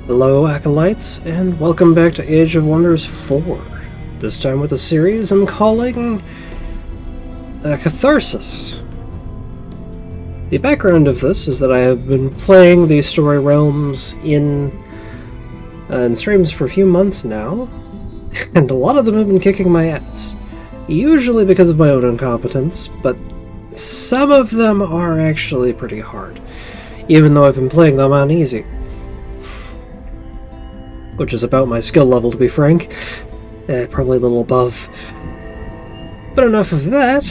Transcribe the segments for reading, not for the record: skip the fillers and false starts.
Hello, Acolytes, and welcome back to Age of Wonders 4. This time with a series I'm calling Catharsis. The background of this is that I have been playing these story realms in streams for a few months now, and a lot of them have been kicking my ass. Usually because of my own incompetence, but some of them are actually pretty hard, even though I've been playing them on easy. Which is about my skill level, to be frank. Probably a little above. But enough of that.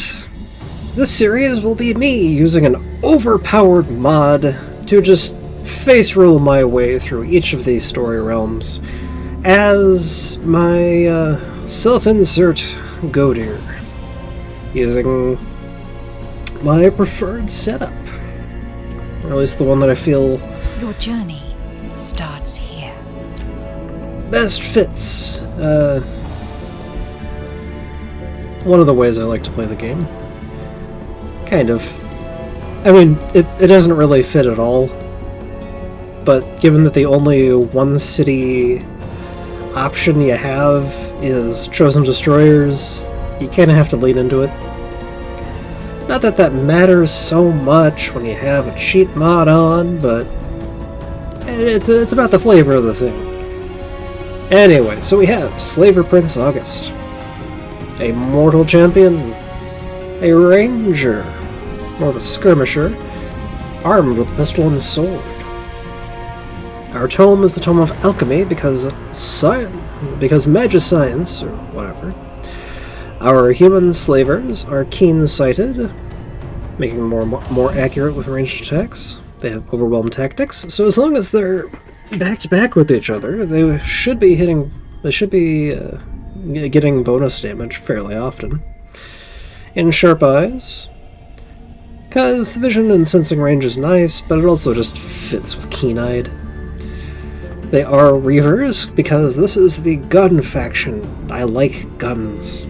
This series will be me using an overpowered mod to just face roll my way through each of these story realms as my self-insert Godir, using my preferred setup. Or at least the one that I feel your journey starts here. Best fits one of the ways I like to play the game. Kind of. I mean, it doesn't really fit at all, but given that the only one city option you have is Chosen Destroyers, you kind of have to lean into it. Not that that matters so much when you have a cheat mod on, but it's about the flavor of the thing. Anyway, so we have Slaver Prince August, a mortal champion, a ranger, more of a skirmisher, armed with a pistol and sword. Our tome is the Tome of Alchemy because magic science, or whatever. Our human slavers are keen-sighted, making them more accurate with ranged attacks. They have overwhelmed tactics, so as long as they're back to back with each other, they should be getting bonus damage fairly often. In Sharp Eyes, because the vision and sensing range is nice, but it also just fits with Keen-Eyed. They are Reavers, because this is the gun faction. I like guns.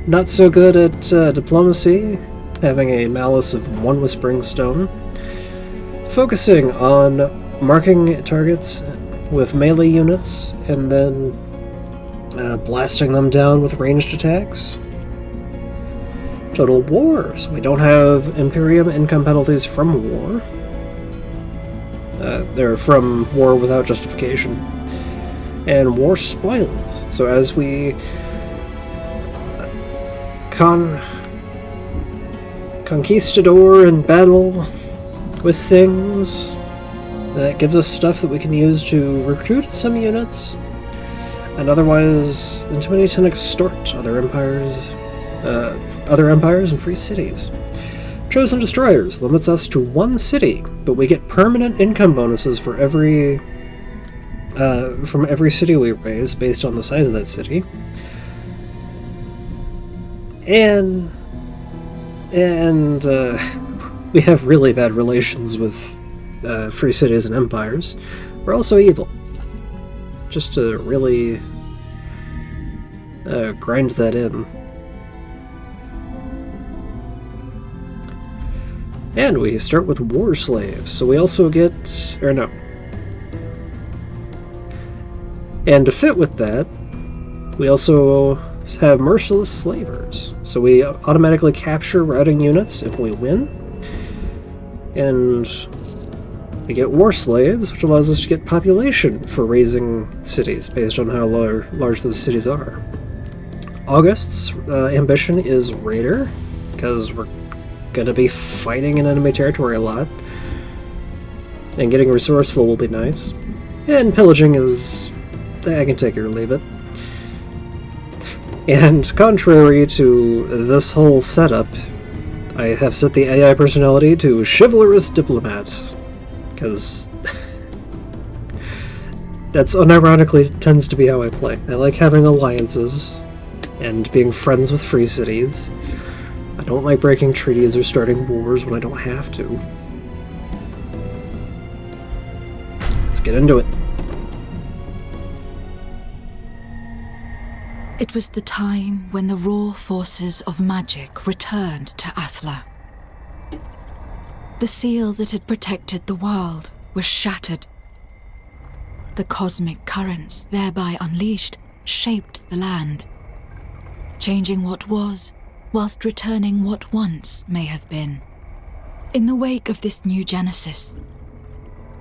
Not so good at diplomacy, having a malice of 1 Whispering Stone. Focusing on marking targets with melee units, and then blasting them down with ranged attacks. Total War, so we don't have Imperium income penalties from war. They're from war without justification. And War Spoils, so as we conquistador and battle with things, that gives us stuff that we can use to recruit some units, and otherwise intimidate and extort other empires and free cities. Chosen Destroyers limits us to 1 city, but we get permanent income bonuses for from every city we raise based on the size of that city. And we have really bad relations with free cities and empires. We're also evil. Just to really grind that in. And we start with War Slaves, so we also get... And to fit with that, we also have Merciless Slavers. So we automatically capture routing units if we win. And we get War Slaves, which allows us to get population for raising cities, based on how large those cities are. August's ambition is Raider, because we're going to be fighting in enemy territory a lot. And getting resourceful will be nice. And pillaging is... I can take it or leave it. And contrary to this whole setup, I have set the AI personality to Chivalrous Diplomat, because that's unironically tends to be how I play. I like having alliances and being friends with free cities. I don't like breaking treaties or starting wars when I don't have to. Let's get into it. It was the time when the raw forces of magic returned to Athla. The seal that had protected the world was shattered. The cosmic currents thereby unleashed shaped the land, changing what was, whilst returning what once may have been. In the wake of this new genesis,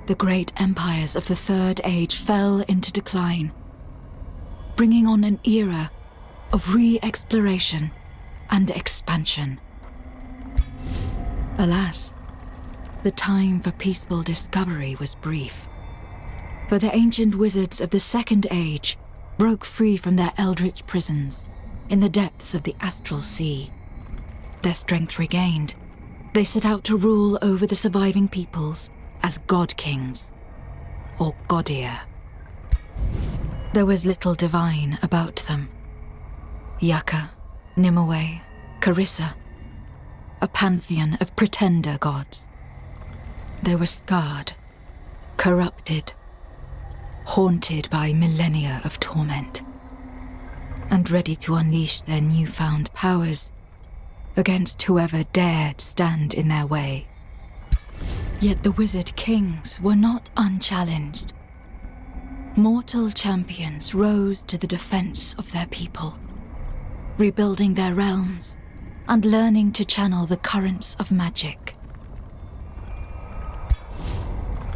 the great empires of the Third Age fell into decline, bringing on an era of re-exploration and expansion. Alas, the time for peaceful discovery was brief, for the ancient wizards of the Second Age broke free from their eldritch prisons in the depths of the astral sea. Their strength regained, they set out to rule over the surviving peoples as God Kings, or Godir. There was little divine about them. Yaka, Nimue, Carissa, a pantheon of pretender gods. They were scarred, corrupted, haunted by millennia of torment, and ready to unleash their newfound powers against whoever dared stand in their way. Yet the wizard kings were not unchallenged. Mortal champions rose to the defense of their people, rebuilding their realms and learning to channel the currents of magic.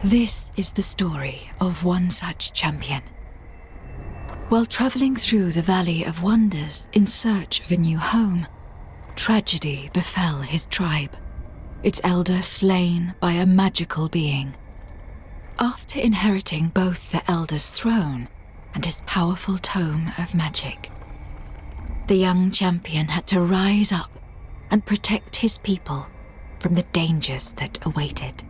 This is the story of one such champion. While traveling through the Valley of Wonders in search of a new home, tragedy befell his tribe, its elder slain by a magical being. After inheriting both the elder's throne and his powerful tome of magic, the young champion had to rise up and protect his people from the dangers that awaited.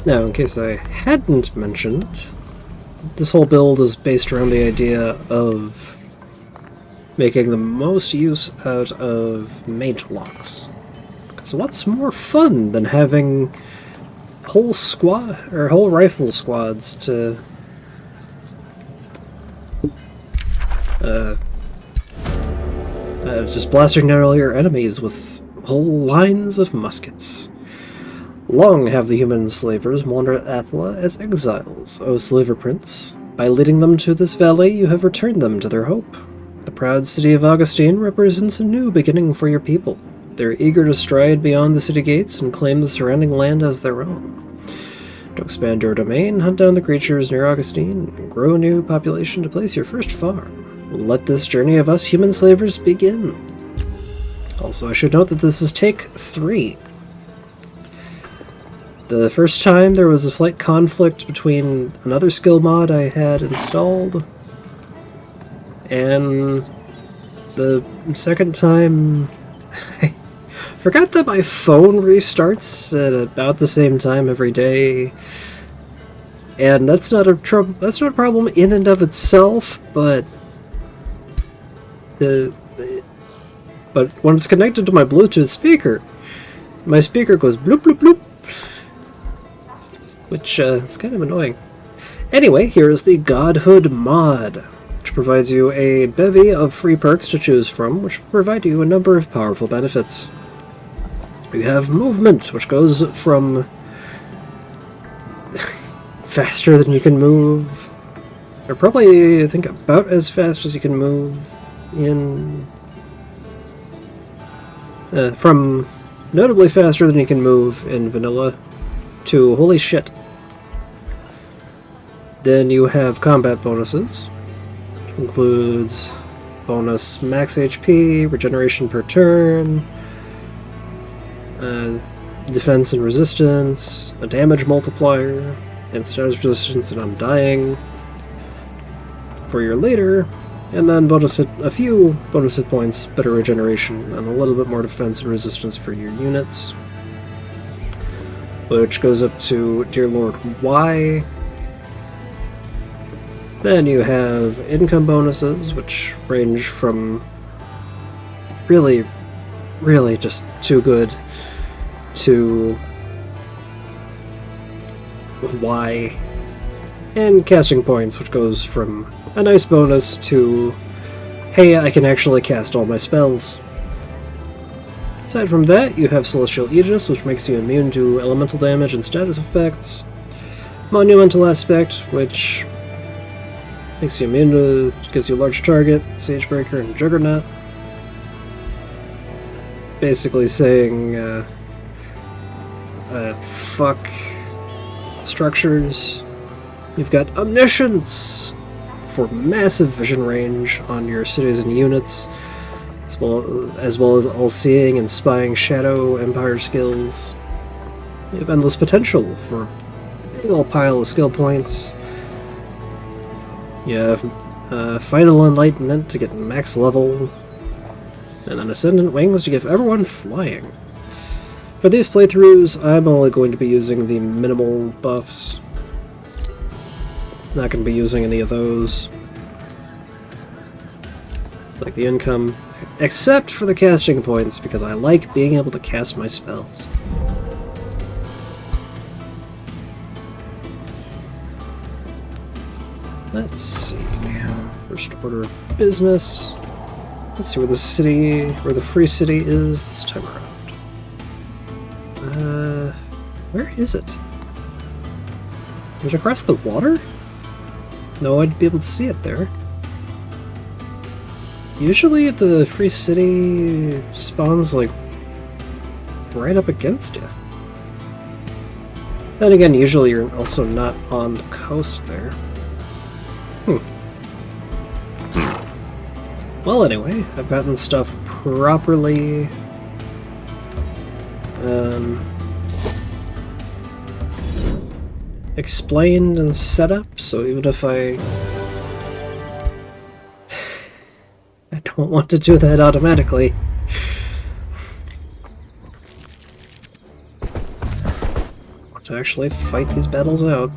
Now, in case I hadn't mentioned, this whole build is based around the idea of making the most use out of mage locks. So what's more fun than having whole rifle squads to just blasting down all your enemies with whole lines of muskets. Long have the human slavers wandered Athla as exiles, O slaver prince. By leading them to this valley, you have returned them to their hope. The proud city of Augustine represents a new beginning for your people. They're eager to stride beyond the city gates and claim the surrounding land as their own. To expand your domain, hunt down the creatures near Augustine, and grow a new population to place your first farm. Let this journey of us human slavers begin. Also, I should note that this is take 3. The first time there was a slight conflict between another skill mod I had installed, and the second time I forgot that my phone restarts at about the same time every day, and that's not a problem in and of itself, but when it's connected to my Bluetooth speaker, my speaker goes bloop bloop bloop, which is kind of annoying. Anyway, here is the Godhood mod, which provides you a bevy of free perks to choose from, which provide you a number of powerful benefits. You have movement, which goes from faster than you can move, or probably I think about as fast as you can move in, from notably faster than you can move in vanilla to holy shit. Then you have combat bonuses, which includes bonus max HP, regeneration per turn, defense and resistance, a damage multiplier, and status resistance and undying for your leader, and then a few bonus hit points, better regeneration, and a little bit more defense and resistance for your units, which goes up to Dear Lord Y. Then you have income bonuses, which range from really, really just too good to Y. And casting points, which goes from a nice bonus to, hey, I can actually cast all my spells. Aside from that, you have Celestial Aegis, which makes you immune to elemental damage and status effects. Monumental Aspect, which makes you immune to, gives you a large target, Sagebreaker, and Juggernaut. Basically saying, fuck structures. You've got Omniscience for massive vision range on your cities and units, as well as All-Seeing and Spying Shadow Empire skills. You have Endless Potential for a big old pile of skill points. You have Final Enlightenment to get max level, and then Ascendant Wings to give everyone flying. For these playthroughs, I'm only going to be using the minimal buffs. Not going to be using any of those. It's like the income, except for the casting points, because I like being able to cast my spells. Let's see. First order of business. Let's see where the free city is this time around. Where is it? Is it across the water? No, I'd be able to see it there. Usually the free city spawns, like, right up against you. Then again, usually you're also not on the coast there. Well, anyway, I've gotten stuff properly explained and set up, so even if I don't want to do that automatically. I want to actually fight these battles out.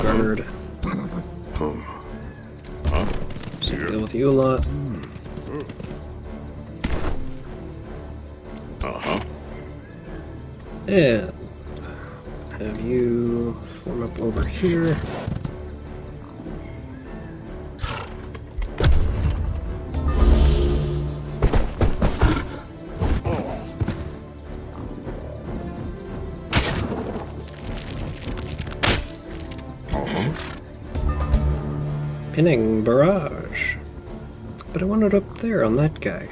Guard. So deal with you a lot. And have you form up over here. Pinning barrage. But I want it up there on that guy.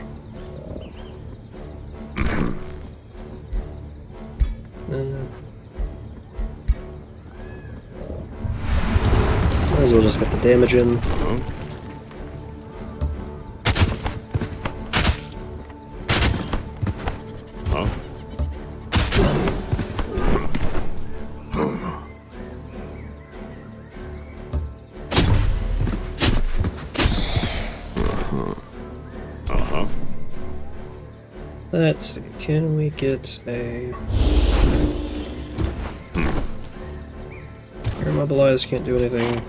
Might as well just get the damage in. Let's see, can we get a... You're immobilized, can't do anything.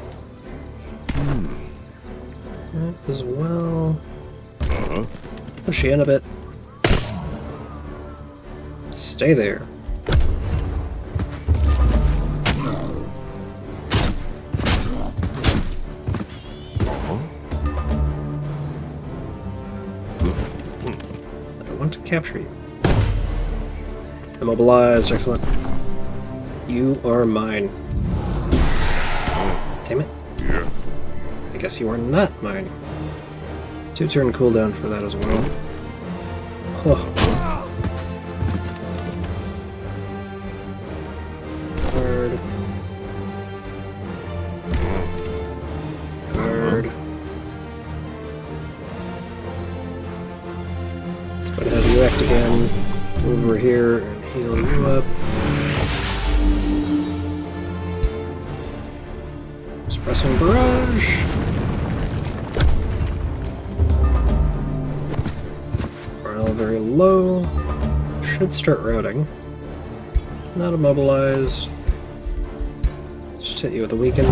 That as well. Push you in a bit. Stay there. To capture you. Immobilized, excellent. You are mine. Damn it. Yeah. I guess you are not mine. 2-turn cooldown for that as well. Oh. Guard. Guard. Have you act again over here and heal you up. Suppressing barrage. Morale very low. Should start routing. Not immobilized. Just hit you with a weaken.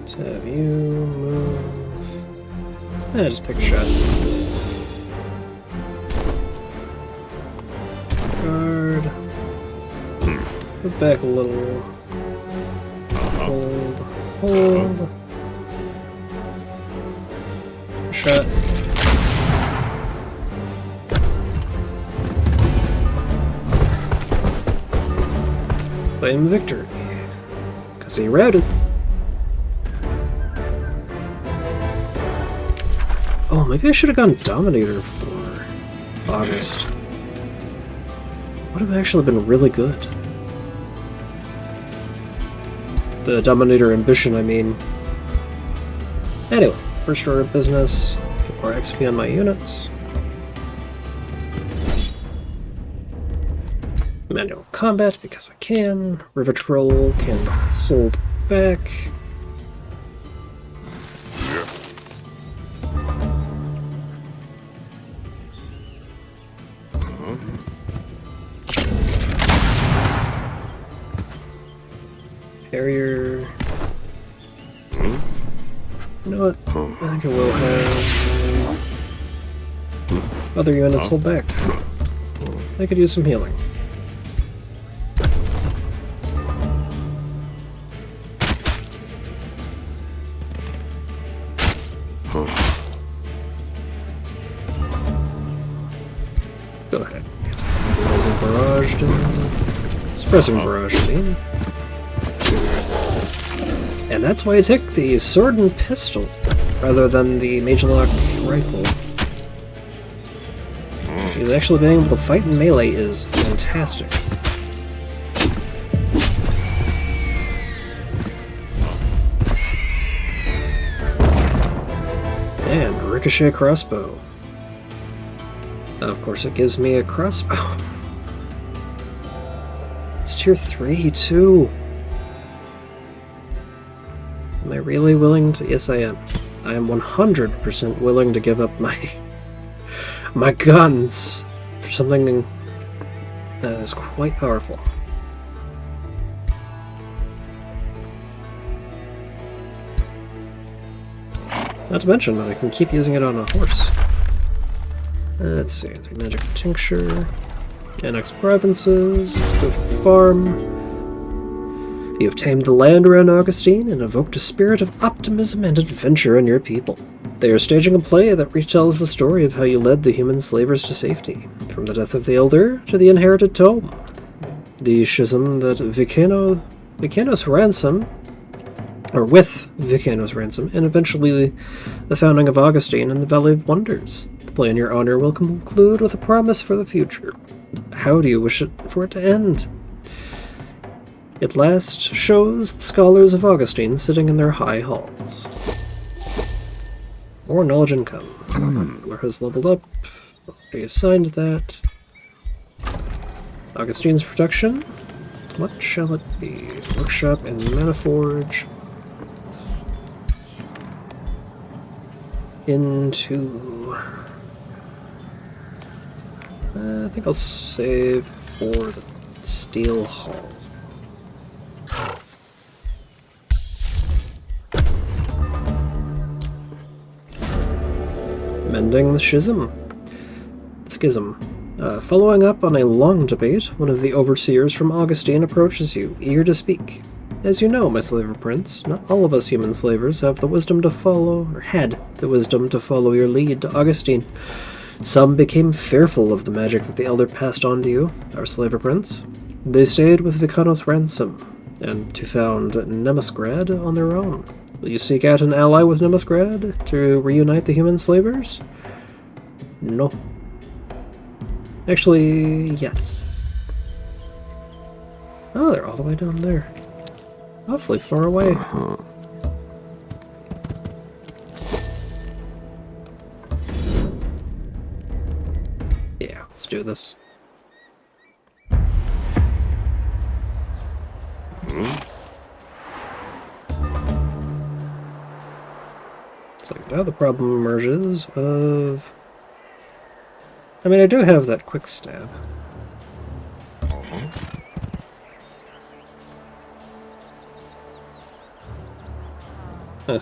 Let's have you move. Just take a shot. Move back a little. Hold. Hold. Shot. Claim victory. Because he routed. Oh, maybe I should have gone Dominator for August. Would have actually been really good. The Dominator ambition, I mean. Anyway, first order of business. Get more XP on my units. Manual combat because I can. River Troll can hold back. Carrier. You know what? I think I will have other units hold back. I could use some healing. Go ahead. Suppressing barrage, I mean. And that's why I took the sword and pistol rather than the Magelock rifle. Because actually being able to fight in melee is fantastic. And ricochet crossbow. Of course it gives me a crossbow. It's tier 3 too. Am I really willing to? Yes, I am. I am 100% willing to give up my guns for something that is quite powerful. Not to mention that I can keep using it on a horse. Let's see, magic tincture, annex provinces, let's go for farm. You have tamed the land around Augustine and evoked a spirit of optimism and adventure in your people. They are staging a play that retells the story of how you led the human slavers to safety, from the death of the Elder to the inherited tome. The schism that Vicano's ransom, or with Vicano's ransom, and eventually the founding of Augustine in the Valley of Wonders. The play in your honor will conclude with a promise for the future. How do you wish for it to end? It last shows the scholars of Augustine sitting in their high halls. More knowledge income. Where has leveled up? Already assigned that. Augustine's production. What shall it be? Workshop and Maniforge. Into... I think I'll save for the Steel Hall. Mending the schism. Following up on a long debate, one of the overseers from Augustine approaches you, eager to speak. As you know, my slaver prince, not all of us human slavers have the wisdom to follow, or had the wisdom to follow your lead to Augustine. Some became fearful of the magic that the Elder passed on to you, our slaver prince. They stayed with Vicano's ransom, and to found Nemusgrad on their own. Will you seek out an ally with Nemusgrad to reunite the human slavers? No. Actually, yes. Oh, they're all the way down there. Awfully far away. Yeah, let's do this. So now the problem emerges of... I mean, I do have that quick stab. Huh.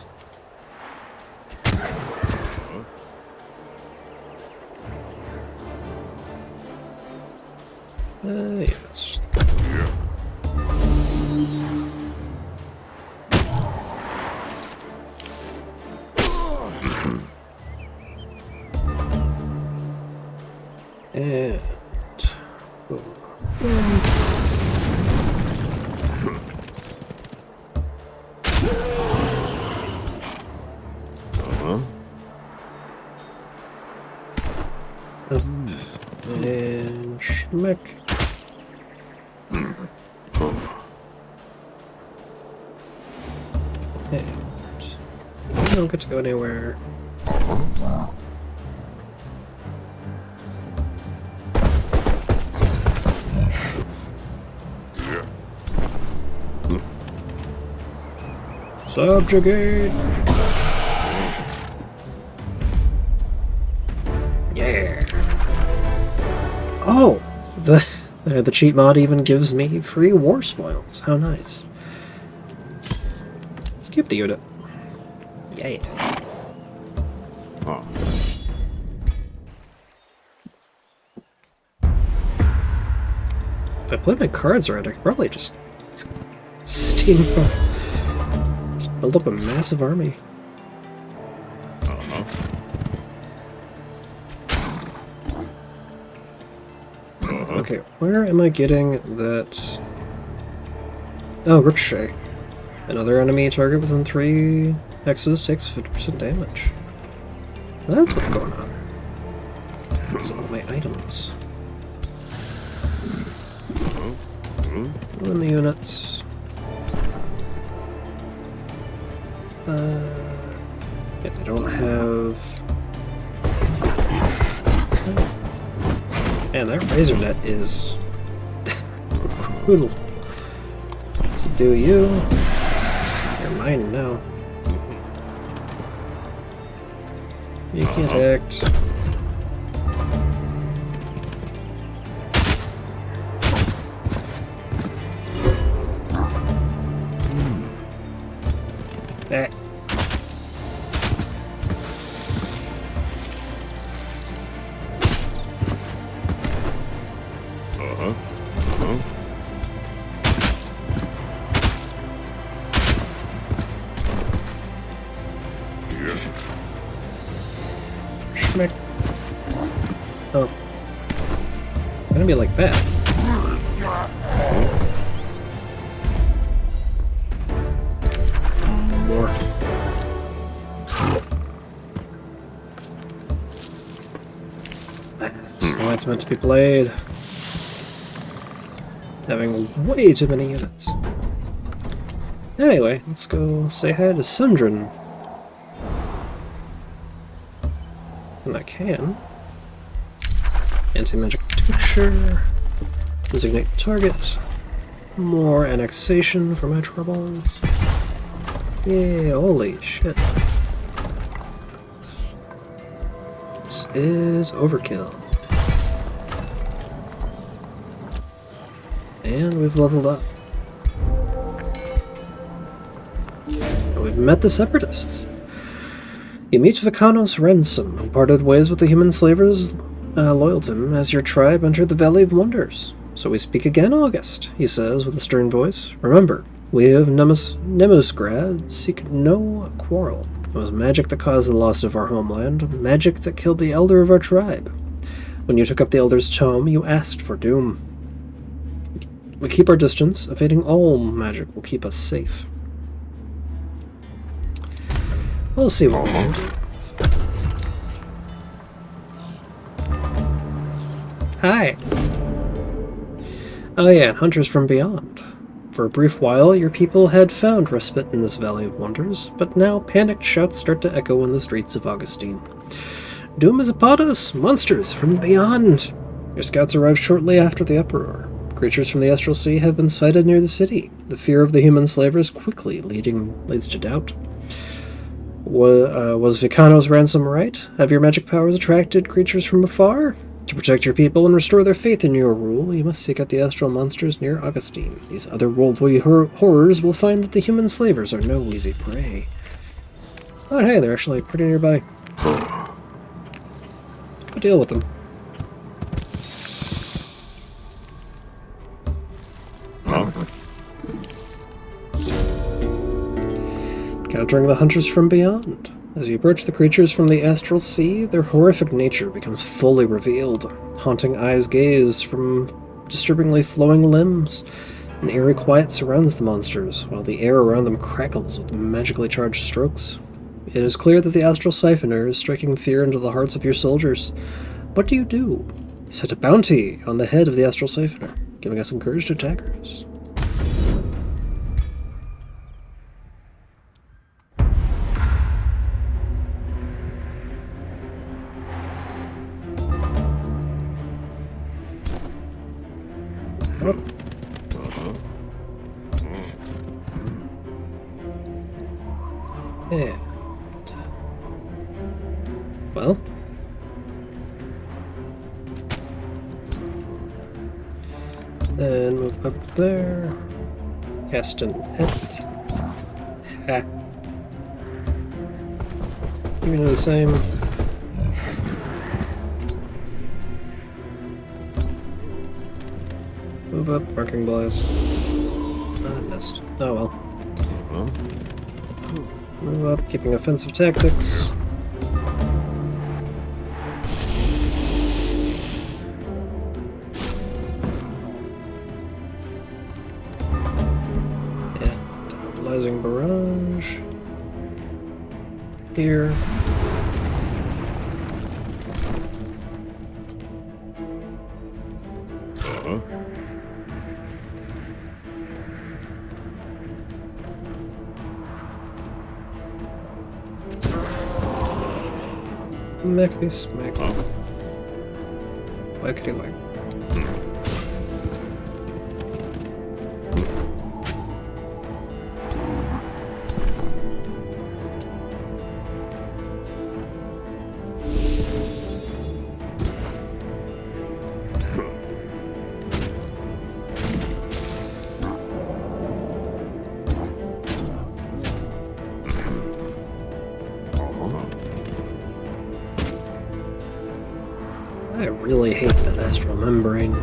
Yes. And schmick. And I don't get to go anywhere. Subjugate! Yeah! Oh! The cheat mod even gives me free war spoils. How nice. Skip the unit. Yeah. If I play my cards right, I could probably just steamroll. Just build up a massive army. Okay, where am I getting that? Oh, Ricochet. Another enemy target within 3 hexes takes 50% damage. That's what's going on. Some of my items. And the units. Yeah, they don't have... Man, that razor net is brutal. So do you. You're mine now. You can't act. Back. Schmick. Oh. Gonna be like that. More. That's the way it's meant to be played. Having way too many units. Anyway, let's go say hi to Sundrin. And I can. Anti-magic tincture. Designate target. More annexation for my troubles. Yeah, holy shit. This is overkill. And we've leveled up. And we've met the Separatists. You meet Vicanos Ransom, who parted ways with the human slavers loyal to him as your tribe entered the Valley of Wonders. So we speak again, August, he says with a stern voice. Remember, we of Nemusgrad seek no quarrel. It was magic that caused the loss of our homeland, magic that killed the elder of our tribe. When you took up the elder's tome, you asked for doom. We keep our distance, evading all magic will keep us safe. We'll see what we can do. Hi! Oh yeah, hunters from beyond. For a brief while, your people had found respite in this Valley of Wonders, but now panicked shouts start to echo in the streets of Augustine. Doom is upon us! Monsters from beyond! Your scouts arrived shortly after the uproar. Creatures from the Astral Sea have been sighted near the city. The fear of the human slavers quickly leads to doubt. Was Vicano's ransom right? Have your magic powers attracted creatures from afar? To protect your people and restore their faith in your rule, you must seek out the astral monsters near Augustine. These otherworldly horrors will find that the human slavers are no easy prey. Oh hey, they're actually pretty nearby. Go deal with them. Countering the hunters from beyond. As you approach the creatures from the Astral Sea, their horrific nature becomes fully revealed. Haunting eyes gaze from disturbingly flowing limbs. An eerie quiet surrounds the monsters, while the air around them crackles with magically charged strokes. It is clear that the Astral Siphoner is striking fear into the hearts of your soldiers. What do? Set a bounty on the head of the Astral Siphoner, giving us encouraged attackers. And well, then move up there, cast an hit. Ha. You do the same. Move up, marking blast. I missed. Oh well. Move up, keeping offensive tactics. Yeah, stabilizing barrage. Here. Smackety smack. Whackety whack. I really hate that astral membrane.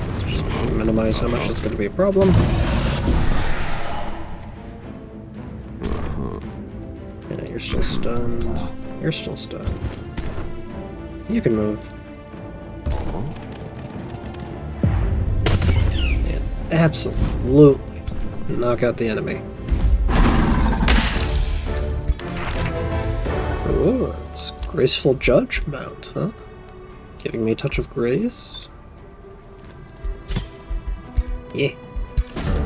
Let's just minimize how much it's going to be a problem. Yeah, you're still stunned. You're still stunned. You can move. Absolutely knock out the enemy. Oh, it's Graceful Judge mount, huh? Giving me a touch of grace? Yeah,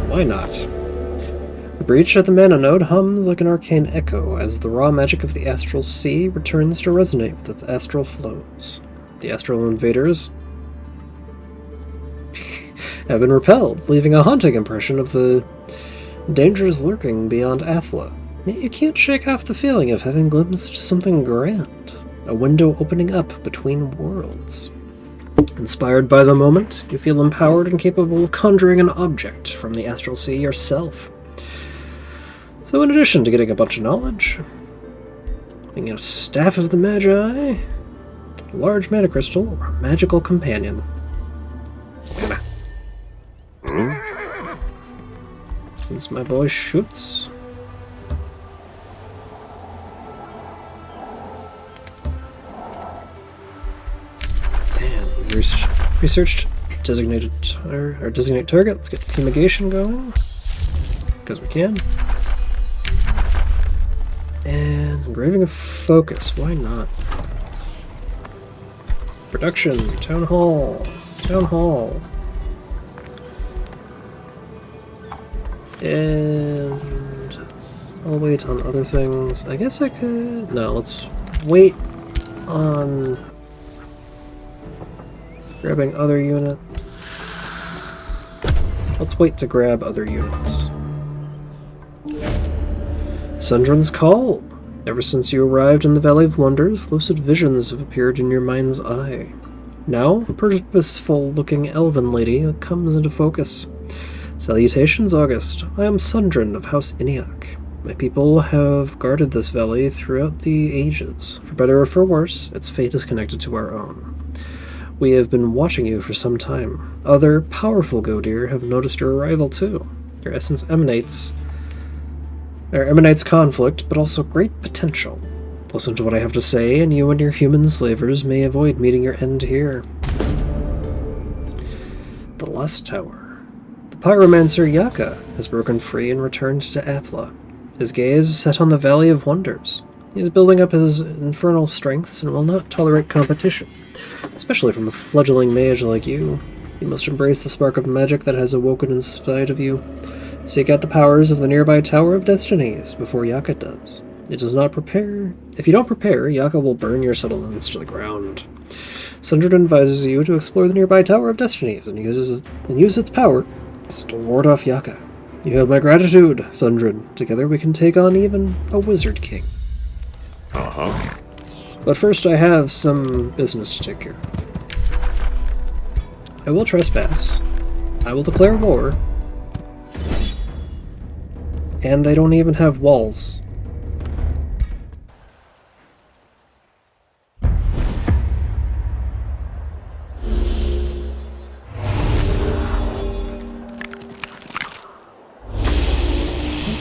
why not? The breach at the mana node hums like an arcane echo as the raw magic of the astral sea returns to resonate with its astral flows. The astral invaders have been repelled, leaving a haunting impression of the dangers lurking beyond Athla. Yet you can't shake off the feeling of having glimpsed something grand, a window opening up between worlds. Inspired by the moment, you feel empowered and capable of conjuring an object from the astral sea yourself. So in addition to getting a bunch of knowledge, being a Staff of the Magi, a large mana crystal, or a magical companion. Since my boy shoots. And researched designate target. Let's get fumigation going. Because we can. And engraving of focus, why not? Production, town hall. And I'll wait on other things. I guess I could... No, let's wait on grabbing other unit. Let's wait to grab other units. Sundren's Call. Ever since you arrived in the Valley of Wonders, lucid visions have appeared in your mind's eye. Now, a purposeful-looking elven lady comes into focus. Salutations, August. I am Sundren of House Iniak. My people have guarded this valley throughout the ages. For better or for worse, its fate is connected to our own. We have been watching you for some time. Other powerful Godir have noticed your arrival too. Your essence emanates There emanates conflict, but also great potential. Listen to what I have to say, and you and your human slavers may avoid meeting your end here. The Last Tower. The pyromancer Yaka has broken free and returned to Athla. His gaze is set on the Valley of Wonders. He is building up his infernal strengths and will not tolerate competition, especially from a fledgling mage like you. You must embrace the spark of magic that has awoken inside of you. Seek out the powers of the nearby Tower of Destinies before Yaka does. It does not prepare. If you don't prepare, Yaka will burn your settlements to the ground. Sundred advises you to explore the nearby Tower of Destinies and use its power to ward off Yaka. You have my gratitude, Sundred. Together we can take on even a Wizard King. Uh-huh. But first I have some business to take care of. I will trespass. I will declare war. And they don't even have walls. I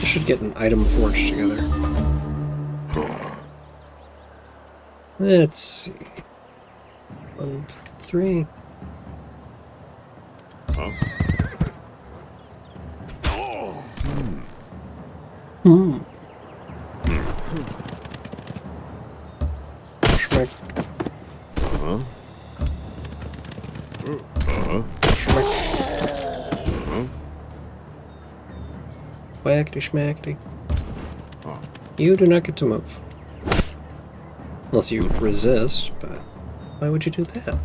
should get an item forged together. Let's see. 1, 2, 3. Huh? Schmeck. Uh-huh. Uh-huh. Schmeck. Uh-huh. Whackity schmackity. Huh. You do not get to move. Unless you resist, but why would you do that?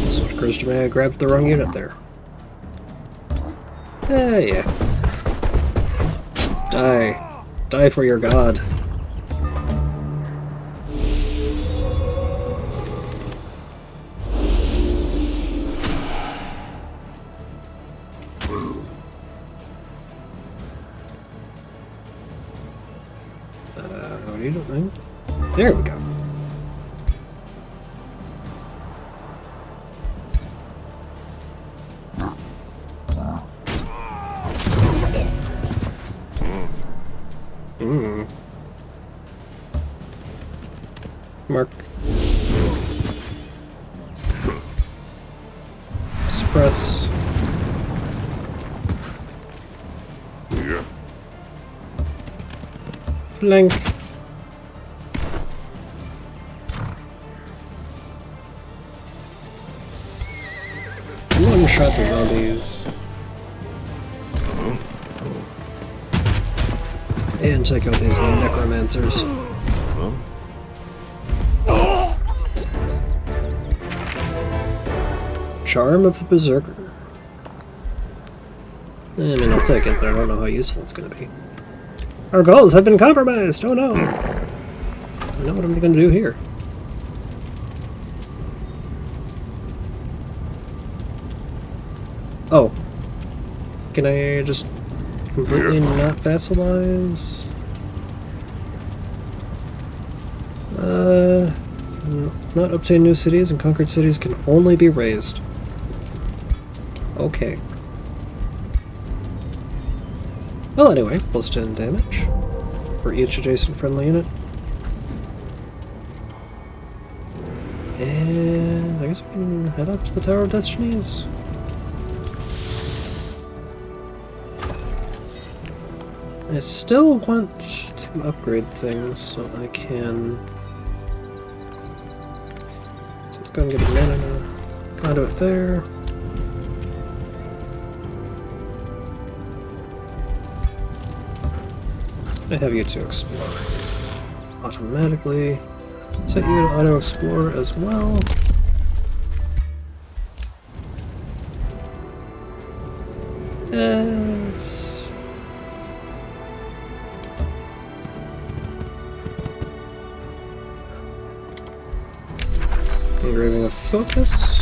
So it occurs to me I grabbed the wrong unit there. Yeah. Die. Die for your god. What are you doing? There we go. Mark. Suppress. Yeah. Flank. One-shot the zombies. And check out these necromancers. Huh? Charm of the Berserker. I mean, I'll take it, but I don't know how useful it's going to be. Our goals have been compromised! Oh no! I know what I'm going to do here. Oh. Can I just completely not vassalize? Not obtain new cities, and conquered cities can only be raised. Okay. Well, anyway, plus 10 damage for each adjacent friendly unit. And I guess we can head up to the Tower of Destinies. I still want to upgrade things so I can... So let's go and get a mana conduit there. I have you to explore automatically. Set you to auto explore as well. And engraving of focus.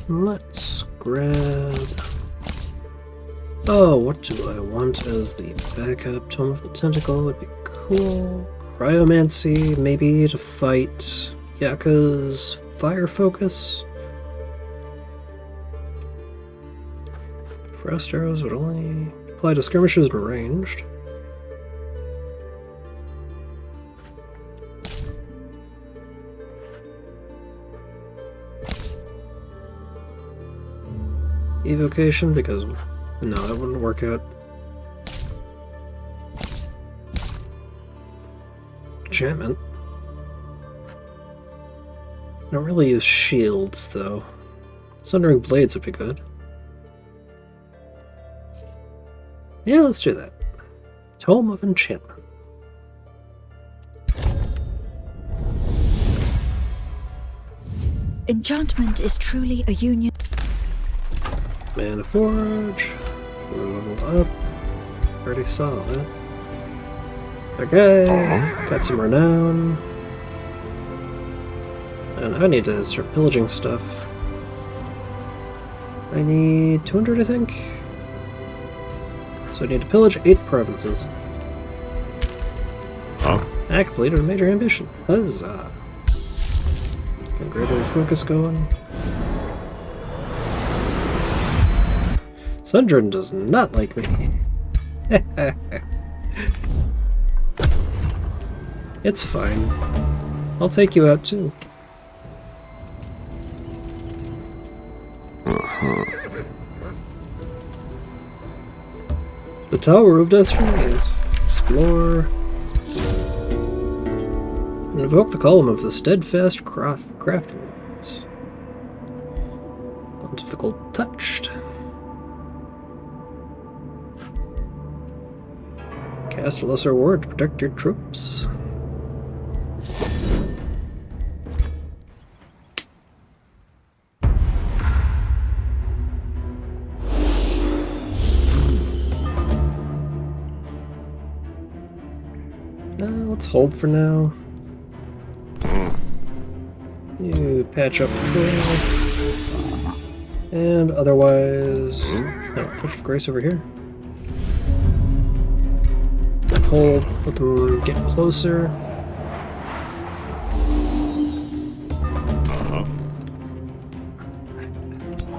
Let's grab... Oh, what do I want as the backup? Tome of the Tentacle would be cool. Cryomancy, maybe to fight Yaka's fire focus. Thrust arrows would only apply to skirmishers ranged. Evocation, because no, that wouldn't work out. Enchantment. I don't really use shields, though. Sundering Blades would be good. Yeah, let's do that. Tome of Enchantment. Enchantment is truly a union. Mana Forge. We're leveled up. Already saw that. Okay, got some renown. And I need to start pillaging stuff. I need 200, I think. So I need to pillage 8 provinces. I completed a major ambition. Huzzah! Got greater focus going. Sundren does not like me. It's fine. I'll take you out too. The Tower of Destinies. Explore. Invoke the column of the steadfast craftsman's. Pontifical touched. Cast a lesser ward to protect your troops. Let's hold for now. You patch up the trail. And otherwise... No, Touch of Grace over here. Hold, let them get closer.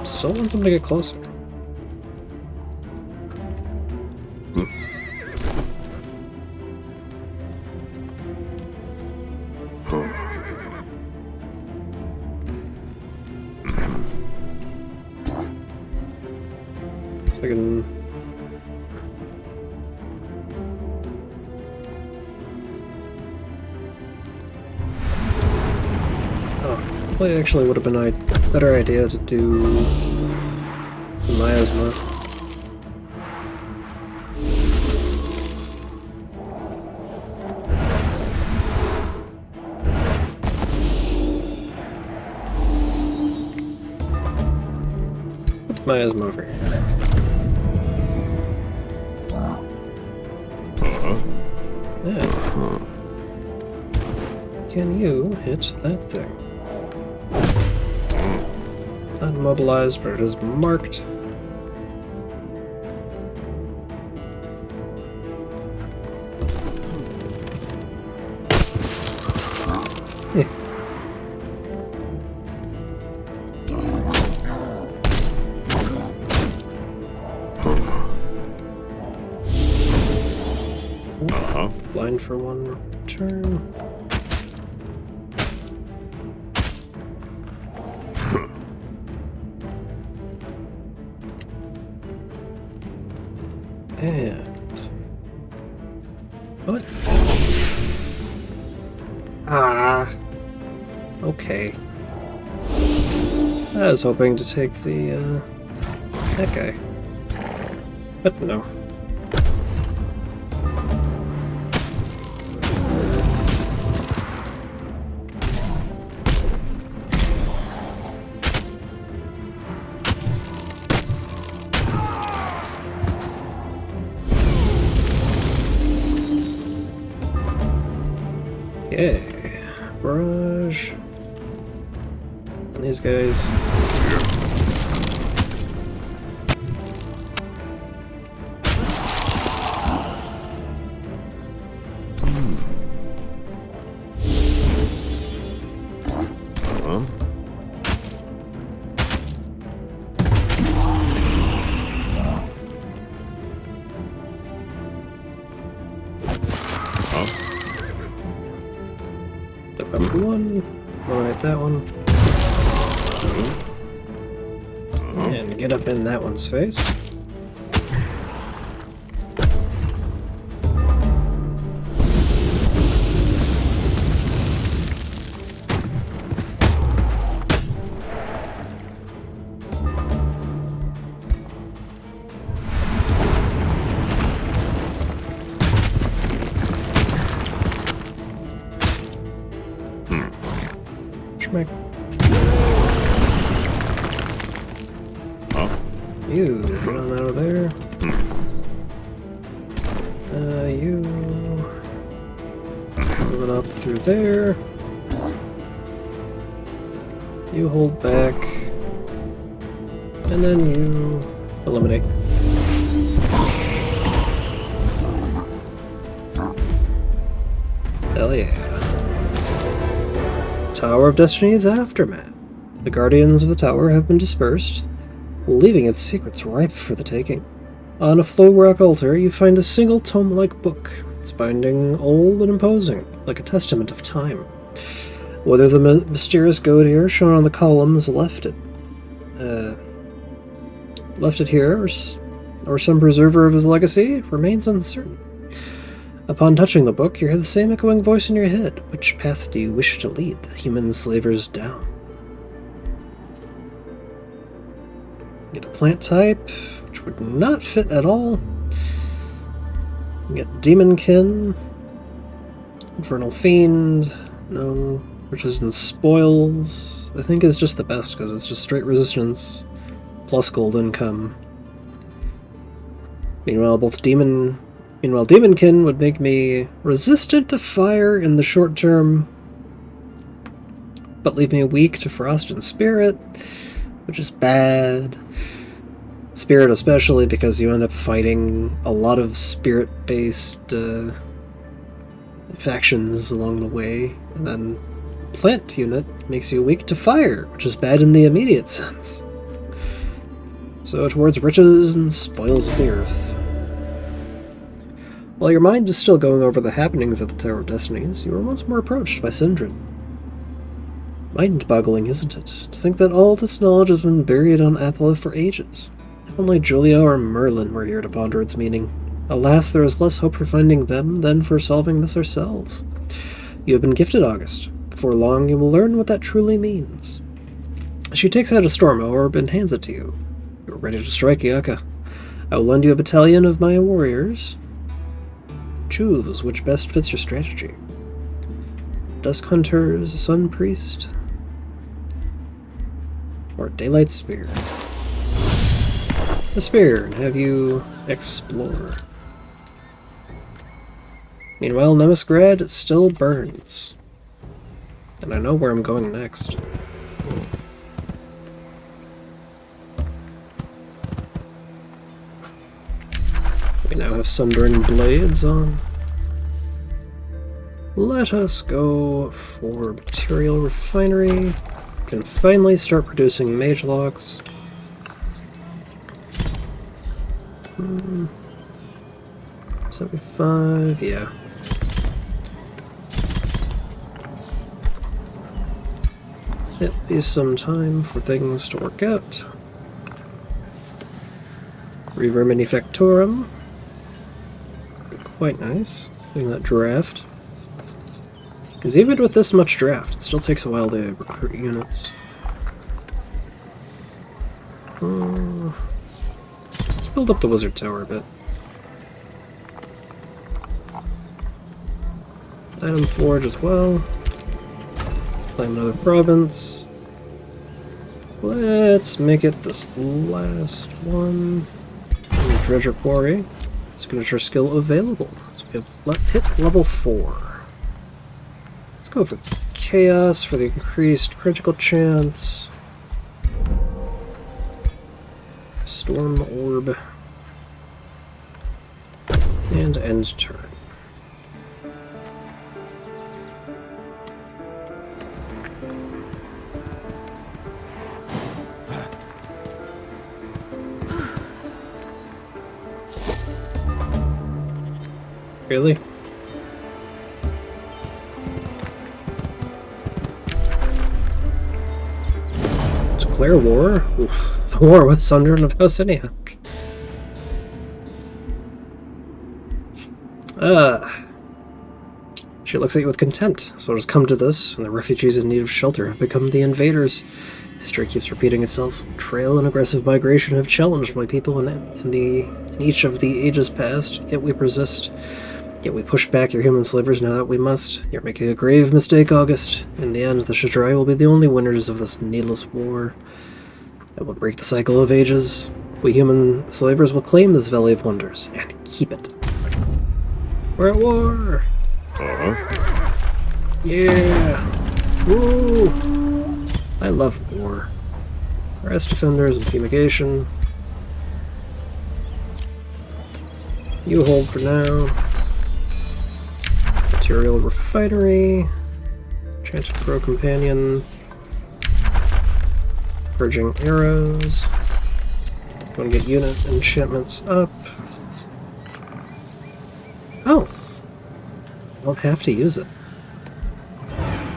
Still want them to get closer. So I can... Oh, probably actually would have been a better idea to do the miasma. Put the miasma over here. Yeah. Can you hit that thing? Not mobilized, but it is marked. Yeah. Blind for one turn. And what? Ah. Okay. I was hoping to take the that guy, but no. Okay, barrage. And these guys. one. Eliminate that one. And get up in that one's face. Schmeck. You, get on out of there. You... moving up through there. You hold back. And then you eliminate. Hell yeah. Tower of Destiny's aftermath. The guardians of the tower have been dispersed, leaving its secrets ripe for the taking. On a flow rock altar, you find a single tome-like book, its binding old and imposing, like a testament of time. Whether the mysterious Godir shown on the columns left it here, or some preserver of his legacy, remains uncertain. Upon touching the book, you hear the same echoing voice in your head. Which path do you wish to lead the human slavers down? Get the plant type, which would not fit at all. You get Demonkin, Infernal Fiend, no, which is in Spoils. I think is just the best because it's just straight resistance plus gold income. Meanwhile, Demonkin would make me resistant to fire in the short term, but leave me weak to Frost and Spirit, which is bad. Spirit especially because you end up fighting a lot of spirit-based factions along the way, and then Plant unit makes you weak to fire, which is bad in the immediate sense. So towards riches and spoils of the earth. While your mind is still going over the happenings at the Tower of Destinies, you are once more approached by Sindrin. Mind-boggling, isn't it, to think that all this knowledge has been buried on Athala for ages? If only Julia or Merlin were here to ponder its meaning. Alas, there is less hope for finding them than for solving this ourselves. You have been gifted August. Before long, you will learn what that truly means. She takes out a storm orb and hands it to you. You are ready to strike, Yaka. I will lend you a battalion of my warriors. Choose which best fits your strategy. Dusk Hunters, Sun Priest, or Daylight Spear. The Spear, and have you explore. Meanwhile, Nemusgrad still burns. And I know where I'm going next. We now have Sunburn Blades on. Let us go for Material Refinery. Can finally start producing Mage Locks. 75, yeah. It'll be some time for things to work out. Reaver Manufactorum. Quite nice. Doing that draft. Because even with this much draft, it still takes a while to recruit units. Let's build up the Wizard Tower a bit. Item Forge as well. Claim another province. Let's make it this last one. Treasure Quarry. Signature skill available. Let's hit level 4. Let's go for Chaos for the increased critical chance. Storm Orb. And end turn. Really? Declare war? Oof, the war with Sundren of Hosiniak. She looks at you with contempt. So it has come to this, and the refugees in need of shelter have become the invaders. History keeps repeating itself. Trail and aggressive migration have challenged my people in each of the ages past, yet we persist. Yet we push back your human slavers now that we must. You're making a grave mistake, August. In the end, the Shadrai will be the only winners of this needless war. It will break the cycle of ages. We human slavers will claim this Valley of Wonders, and keep it. We're at war! Yeah! Woo! I love war. Rest defenders and fumigation. You hold for now. Material refinery. Chance of Pro Companion. Purging arrows. Go and get unit enchantments up. Oh! I don't have to use it.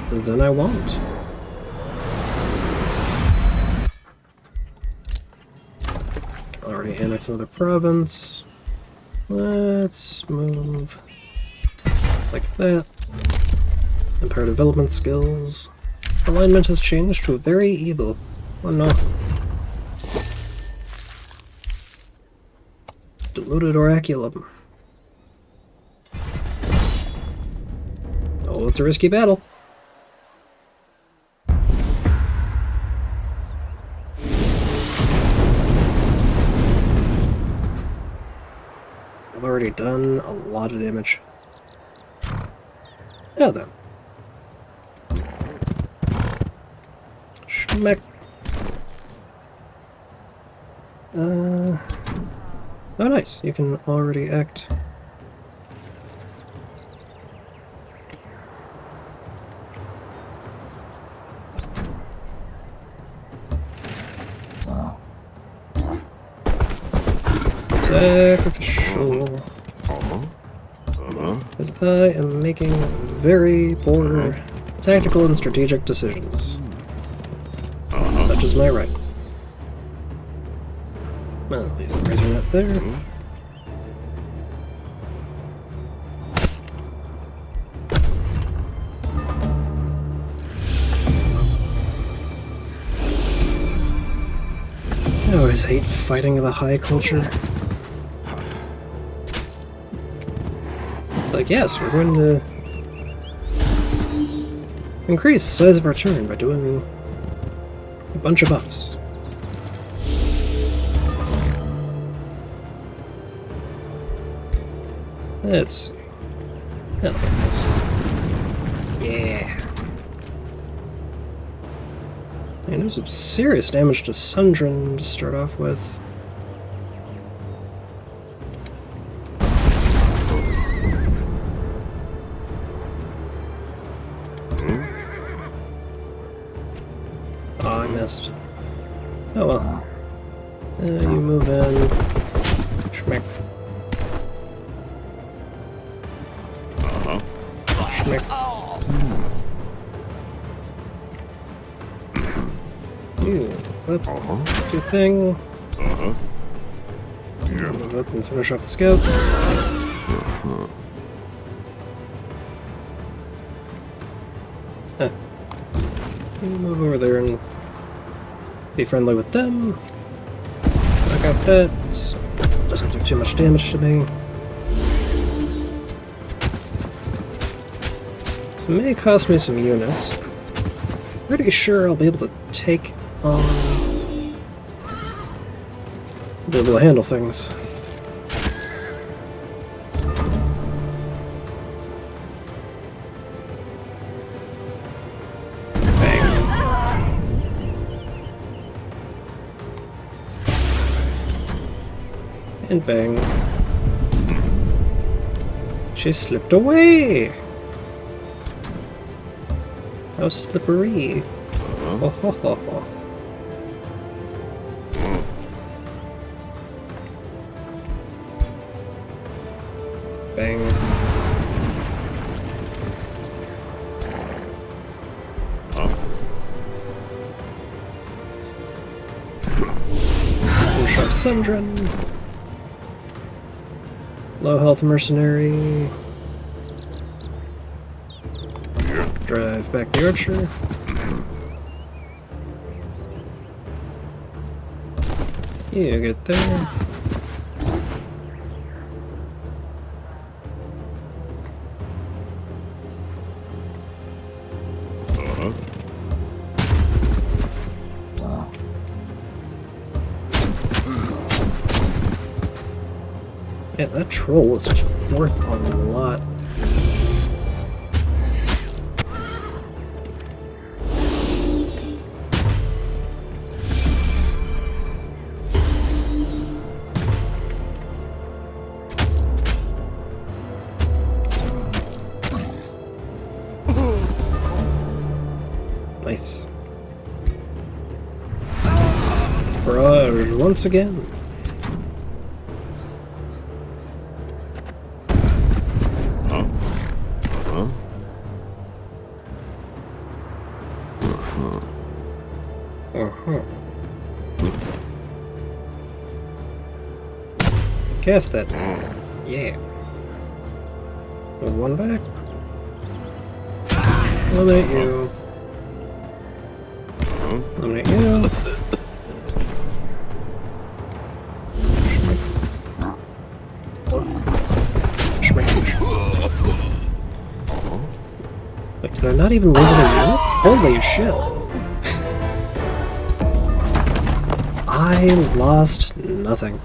And then I won't. Already annexed another province. Let's move like that. Empire development skills. Alignment has changed to very evil. Oh no. Diluted oraculum. Oh, it's a risky battle. I've already done a lot of damage. Now then. Schmeck. Oh nice, you can already act. Sacrificial. Because I am making very poor tactical and strategic decisions. Such is my right. Well, leave the razor net there. I always hate fighting the high culture. It's like, yes, we're going to increase the size of our turn by doing a bunch of buffs. Let's see. Oh, this. Yeah. And there's some serious damage to Sundren to start off with. Oh, I missed. Oh well. You move in. Schmeck. Schmeck. You flip your thing. Move up and finish off the scout. You move over there and be friendly with them. I got that. Doesn't do too much damage to me. So it may cost me some units. Pretty sure I'll be able to take on... be able to handle things. And bang. She slipped away! How slippery. Oh, ho, ho, ho. Bang. Finish off Sundrin. Low health mercenary. Drive back the archer. You get there. Yeah, that troll is just worth a lot. Nice. Barrage once again. Cast that. Yeah. One back. Eliminate you. Eliminate you. Wait, did I not even lose it a unit? Holy shit. I lost nothing.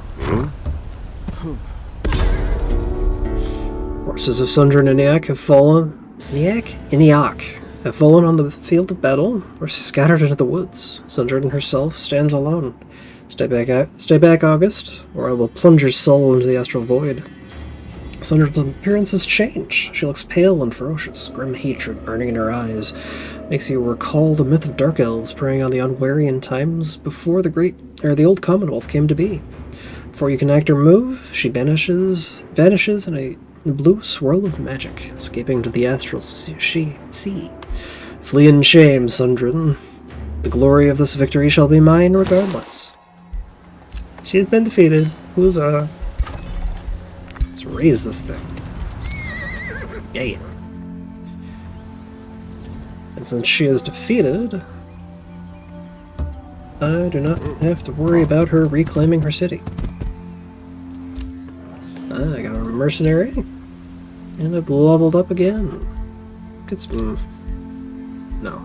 Forces of Sundrin and Eniac have fallen. Eniac have fallen on the field of battle, or scattered into the woods. Sundrin herself stands alone. Stay back, August, or I will plunge your soul into the astral void. Sundrin's appearance has changed. She looks pale and ferocious, grim hatred burning in her eyes. Makes you recall the myth of dark elves preying on the unwary in times before the old Commonwealth came to be. Before you can act or move, she vanishes in a blue swirl of magic, escaping to the astral sea. Flee in shame, Sundrin. The glory of this victory shall be mine regardless. She has been defeated. Huzzah. Let's raise this thing. Yay. And since she is defeated, I do not have to worry about her reclaiming her city. I got a mercenary, and I've leveled up again. Get some... No.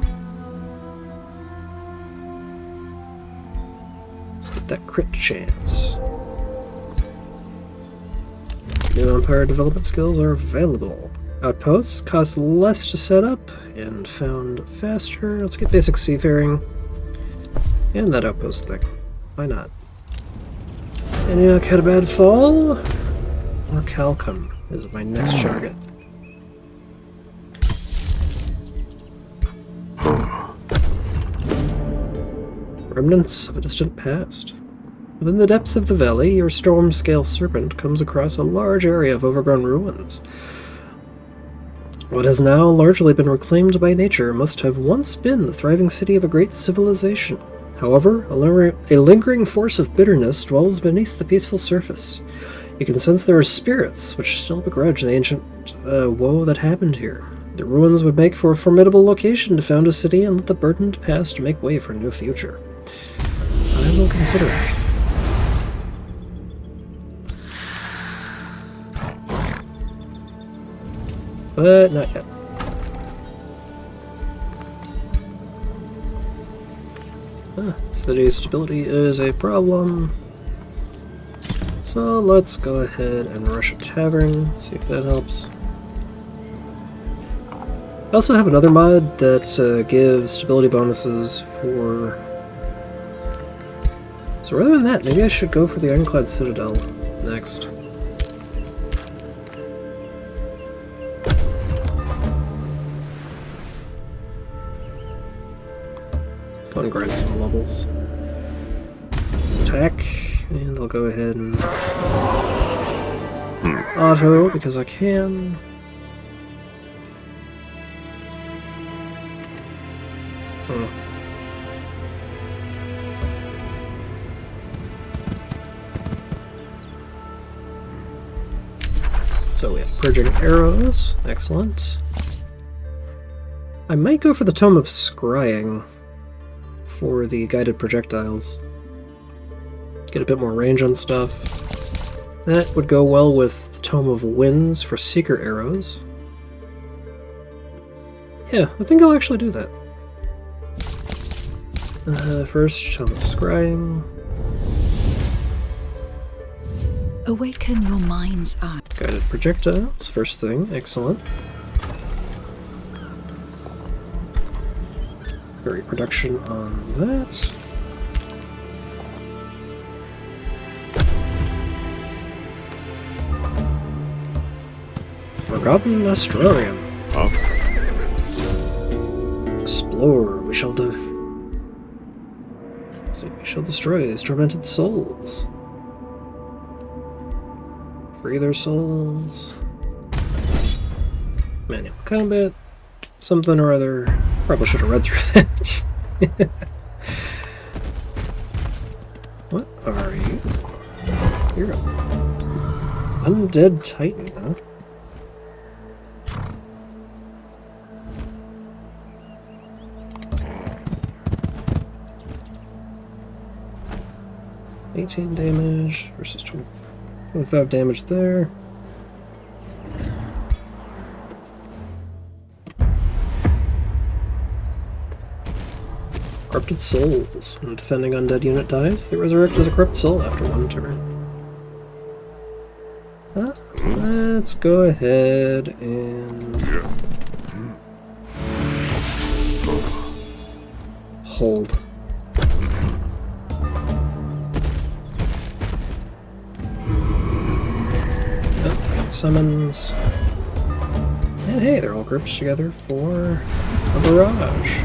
Let's get that crit chance. New Empire development skills are available. Outposts cost less to set up, and found faster. Let's get basic seafaring. And that outpost thing. Why not? Eniac had a bad fall. Or Calcum is my next target. Remnants of a distant past. Within the depths of the valley, your storm-scale serpent comes across a large area of overgrown ruins. What has now largely been reclaimed by nature must have once been the thriving city of a great civilization. However, a lingering force of bitterness dwells beneath the peaceful surface. You can sense there are spirits which still begrudge the ancient woe that happened here. The ruins would make for a formidable location to found a city and let the burdened past make way for a new future. I will consider it. But not yet. City stability is a problem. So let's go ahead and rush a tavern, see if that helps. I also have another mod that gives stability bonuses for... So rather than that, maybe I should go for the Ironclad Citadel next. Let's go and grind some levels. Attack, and I'll go ahead and auto because I can. So we have Purging Arrows. Excellent. I might go for the Tome of Scrying for the guided projectiles. Get a bit more range on stuff. That would go well with the Tome of Winds for Seeker Arrows. Yeah, I think I'll actually do that. First, Tome of Scrying. Awaken your mind's eye. Guided projectiles, first thing, excellent. Very production on that. Forgotten Astrarium. Huh? Explore, we shall destroy these tormented souls. Free their souls. Manual combat. Something or other. Probably should have read through that. What are you? You're an undead titan, huh? $18 damage versus 25 damage there. Corrupted Souls. When defending undead unit dies, they resurrect as a corrupt soul after one turn. Let's go ahead and hold. Summons. And hey, they're all grouped together for a barrage.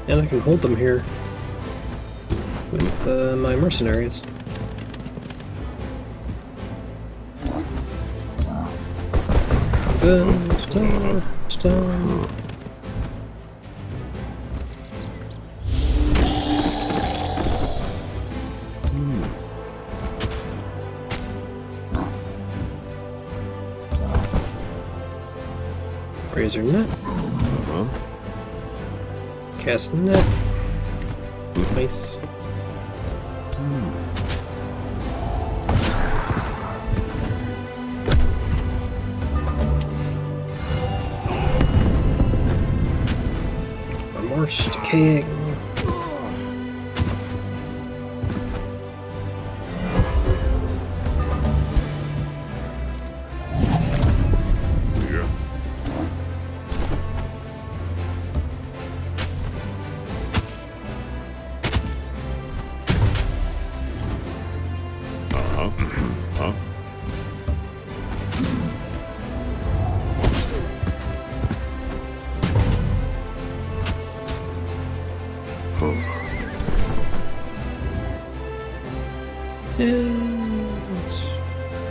And I can hold them here with my mercenaries. Razor net. Cast net. Nice. Remorse, decaying.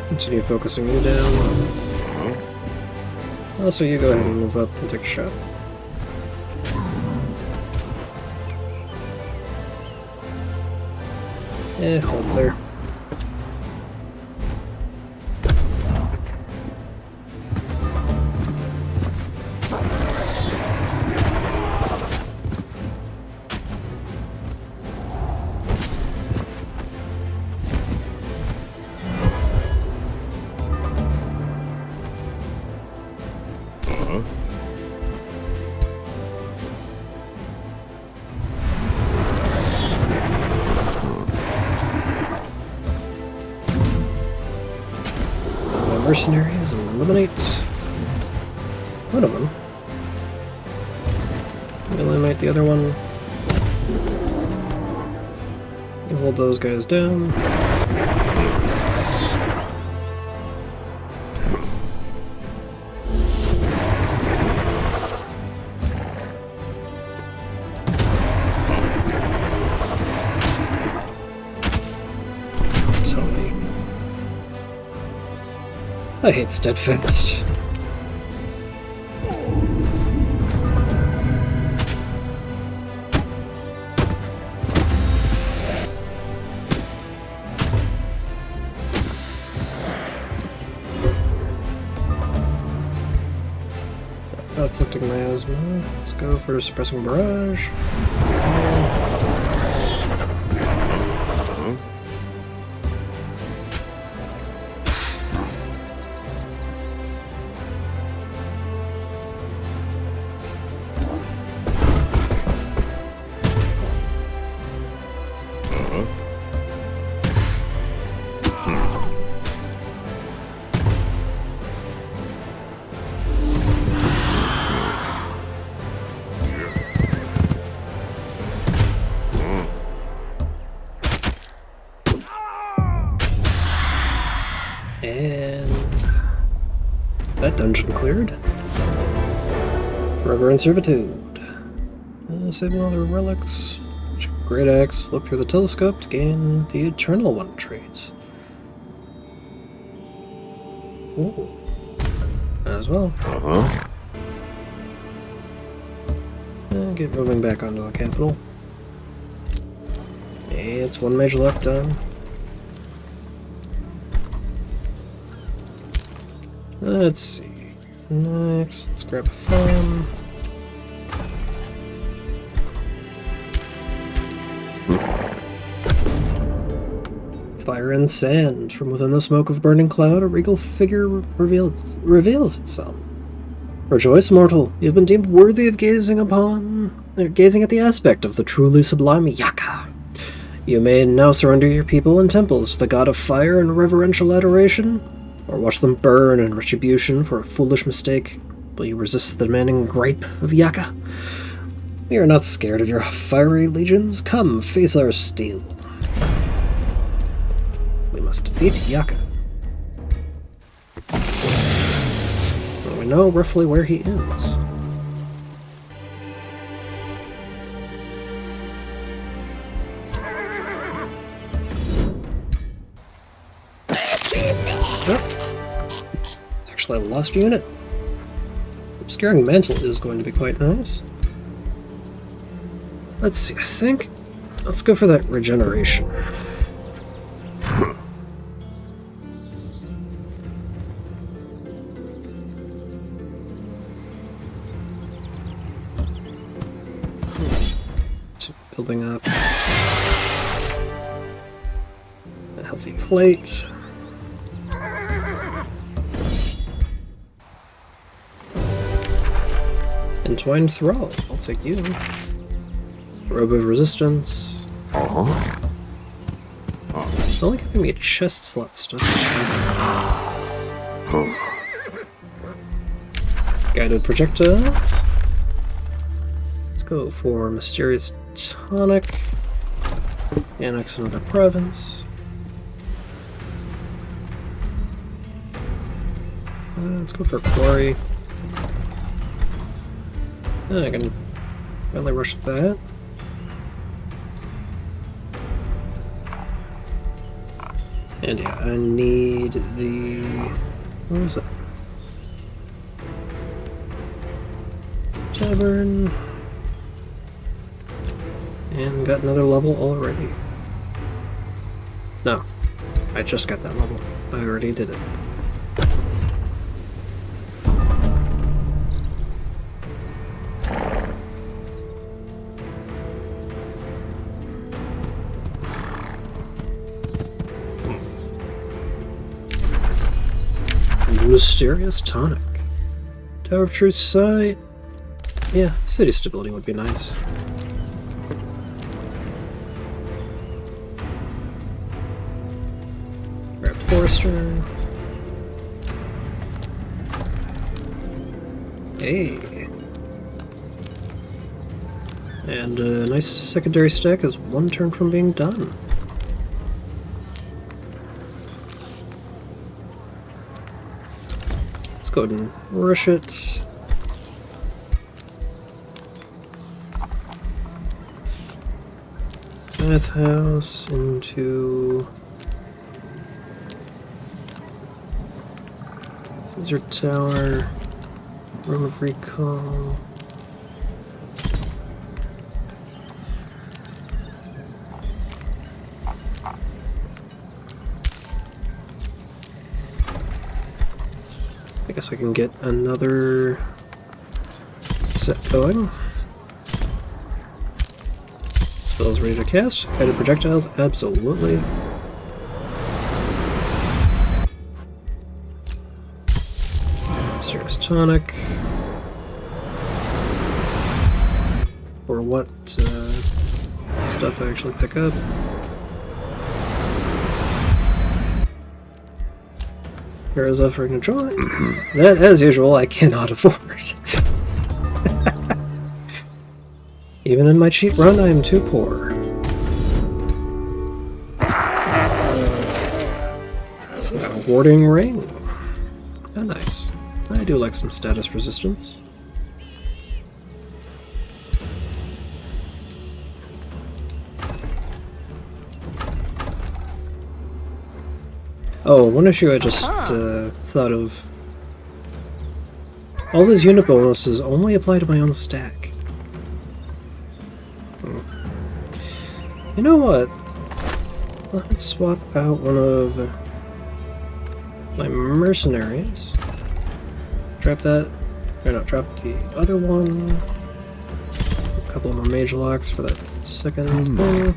Continue focusing you down. Also, you go ahead and move up and take a shot. Hold there. Mercenaries and eliminate one of them. Eliminate the other one. You hold those guys down. I hate Steadfast. Conflicting miasma. Let's go for suppressing barrage. And that dungeon cleared. Forever in servitude. Saving all the relics. Great axe. Look through the telescope to gain the Eternal One trait. Ooh. As well. And get moving back onto the capital. It's one mage left done. Let's see. Next, let's grab a farm. Fire and sand. From within the smoke of burning cloud, a regal figure reveals itself. Rejoice, mortal. You have been deemed worthy of gazing at the aspect of the truly sublime Yaka. You may now surrender your people and temples to the god of fire in reverential adoration, or watch them burn in retribution for a foolish mistake. Will you resist the demanding gripe of Yaka? We are not scared of your fiery legions. Come, face our steel. We must defeat Yaka. Well, we know roughly where he is. Actually, a lost unit. Obscuring Mantle is going to be quite nice. Let's see, I think... Let's go for that regeneration. Building up a healthy plate. Entwined Thrall, I'll take you. Robe of Resistance. It's only giving me a chest slot stuff. Guided Projectiles. Let's go for Mysterious Tonic. Annex another province. Let's go for Quarry. I can finally rush that. And yeah, I need the... what was it? Tavern. And got another level already. No, I just got that level. I already did it. Mysterious Tonic. Tower of Truth Sight. Yeah, city stability would be nice. Grab Forester. Hey. And a nice secondary stack is one turn from being done. Go ahead and rush it. Bathhouse into Desert Tower, Room of Recall. I guess I can get another set going. Spells ready to cast. Guided projectiles, absolutely. Serious tonic. For what stuff I actually pick up. Heroes offering a join. That, as usual, I cannot afford. Even in my cheap run, I am too poor. A warding ring. Oh, nice. I do like some status resistance. Oh, one issue I just thought of. All these unit bonuses only apply to my own stack. You know what? Let's swap out one of my mercenaries. Drop that. Or not, drop the other one. A couple more mage locks for that second thing.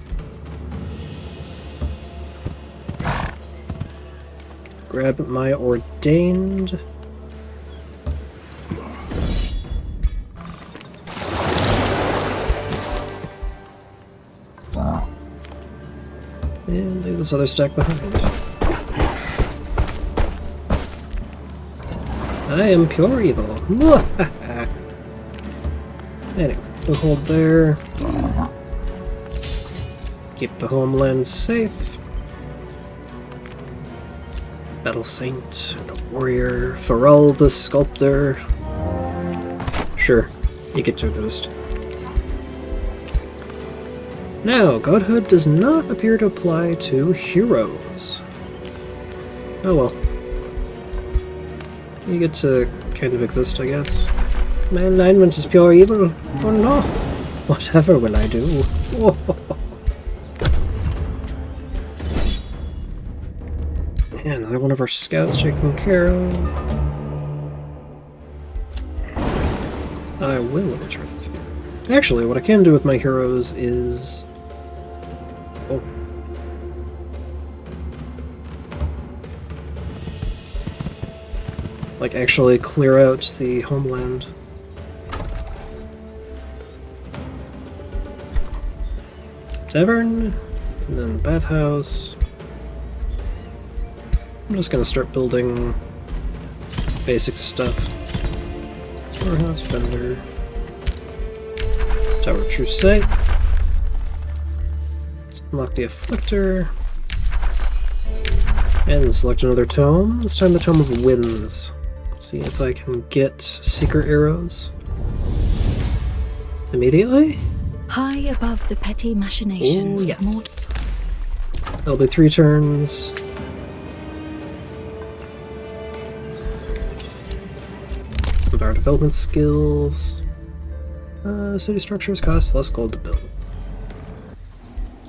Grab my ordained. And leave this other stack behind. I am pure evil. Anyway, we'll hold there. Keep the homeland safe. Battle Saint and a warrior. Pharrell the sculptor. Sure, you get to exist. Now, Godhood does not appear to apply to heroes. Oh well. You get to kind of exist, I guess. My alignment is pure evil. Oh no. Whatever will I do? And another one of our scouts taken care of. I will return it. Actually, what I can do with my heroes is... Oh. Like, actually clear out the homeland. Tavern, and then bathhouse. I'm just gonna start building basic stuff. Storehouse, vendor, Tower of True Sight. Let's unlock the Afflictor. And select another tome. This time the Tome of Winds. See if I can get secret arrows immediately. High above the petty machinations Ooh, of Mord. That'll be 3 turns. With our development skills. City structures cost less gold to build.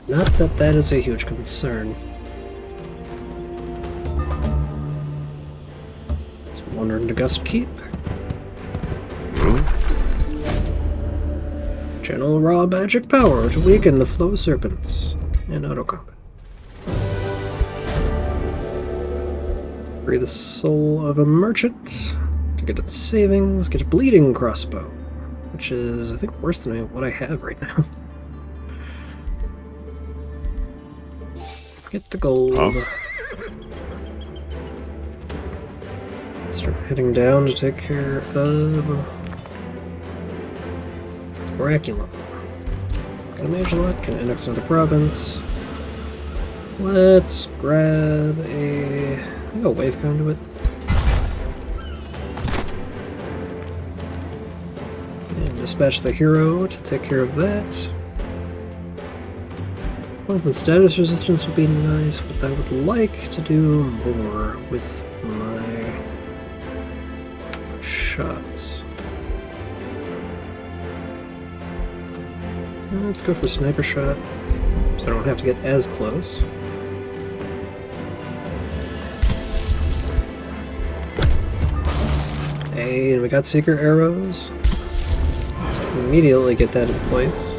Not that that is a huge concern. Let's wander into Gust Keep. Channel raw magic power to weaken the flow serpents and auto combat. Free the soul of a merchant to get its savings. Get a bleeding crossbow, which is, I think, worse than what I have right now. Get the gold. Huh? Start heading down to take care of Oraculum. Got a mage lock, can annex another province. Let's grab a wave conduit. And dispatch the hero to take care of that. Points and status resistance would be nice, but I would like to do more with my shots. Let's go for sniper shot, so I don't have to get as close. Hey, and we got secret arrows. immediately get that in place.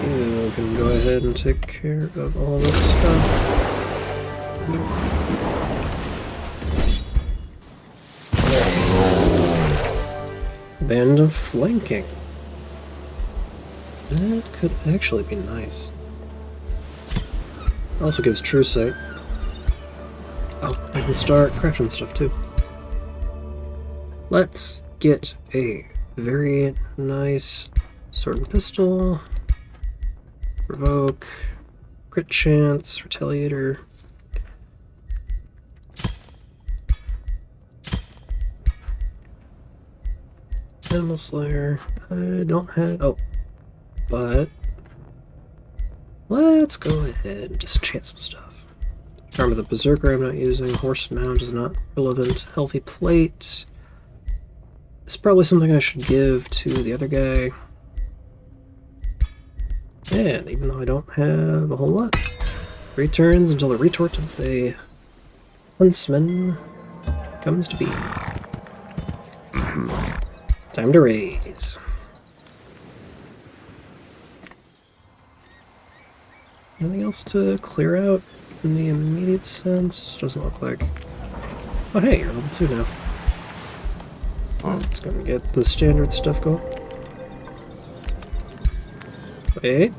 You can go ahead and take care of all this stuff. Band of flanking. That could actually be nice. Also gives true sight. Oh, I can start crafting stuff too. Let's get a very nice sword and pistol. Provoke. Crit chance. Retaliator. Animal Slayer. I don't have... Oh. But... let's go ahead and just chant some stuff. Arm of the Berserker I'm not using. Horse Mount is not relevant. Healthy Plate. It's probably something I should give to the other guy. And even though I don't have a whole lot, returns until the retort of the Huntsman comes to be. Time to raise. Anything else to clear out in the immediate sense? Doesn't look like. Oh hey, you're level 2 now. It's gonna get the standard stuff going. Wait.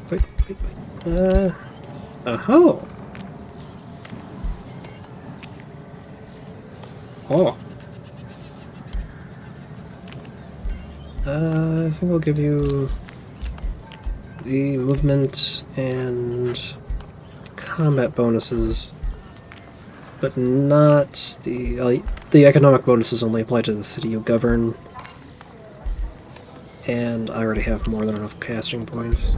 Oh. Oh. I think I'll give you the movement and combat bonuses, but not the economic bonuses only apply to the city you govern, and I already have more than enough casting points.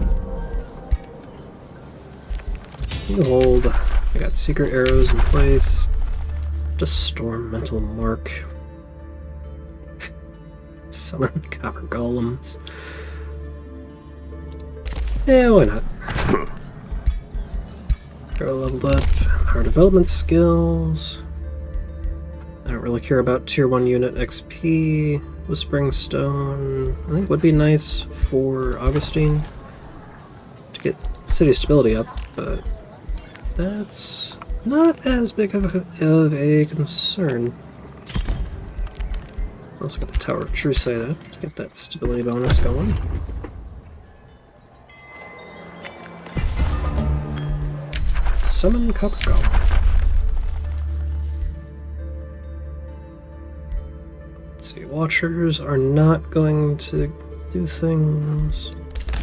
You hold. I got secret arrows in place. Just storm mental mark. Summon copper golems. Yeah, why not? They're leveled up. Our development skills. I don't really care about tier 1 unit XP. Whispering Stone, I think would be nice for Augustine to get city stability up, but that's not as big of a concern. Also got the Tower of True Sight up to get that stability bonus going. Summon Copper Golem. Let's see, Watchers are not going to do things.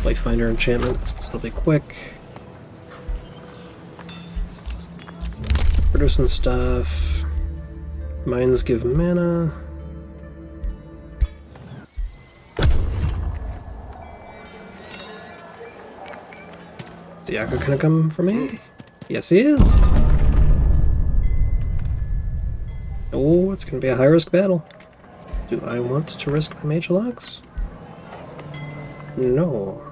Lightfinder enchantment, so it'll be quick. Producing stuff. Mines give mana. Is Yakko gonna come for me? Yes, he is! Oh, it's gonna be a high-risk battle. Do I want to risk my mage locks? No.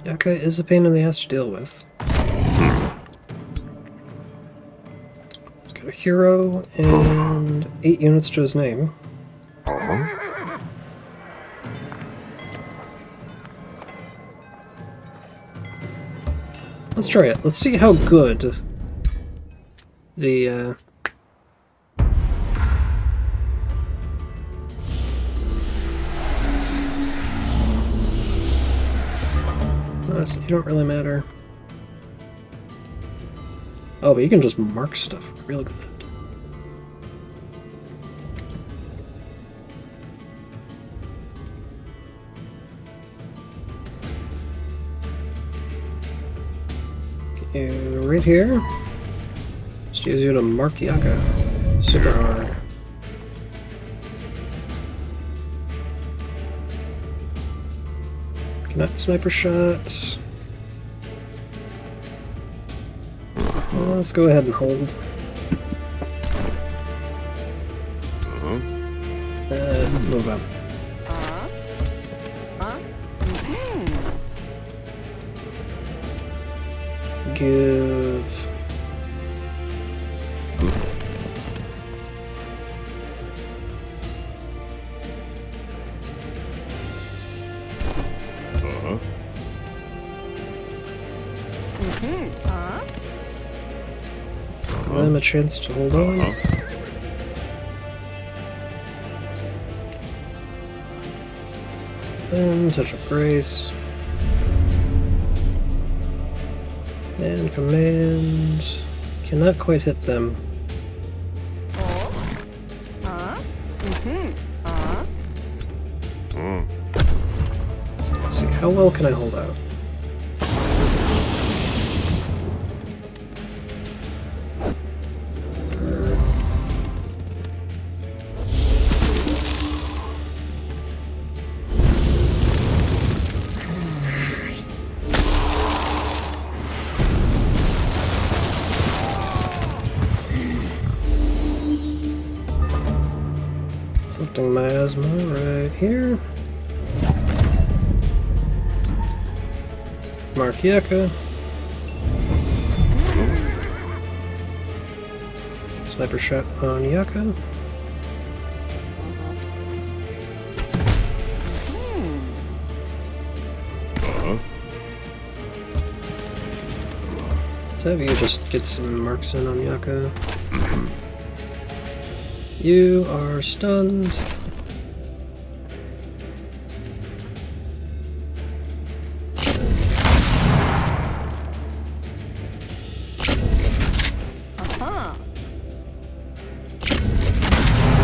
Yakka is a pain in the ass to deal with. He's got a hero and 8 units to his name. Let's try it. Let's see how good the you don't really matter. Oh, but you can just mark stuff real good. Right here, just use you to mark Yakka. Super hard. Cannot sniper shot. Well, let's go ahead and hold. Move up. give... Give them a chance to hold on. And touch of grace. And command. Cannot quite hit them. Let's see, how well can I hold out? Inflicting miasma right here. Mark Yaka. Sniper shot on Yaka. Let's have you just get some marks in on Yaka. You are stunned.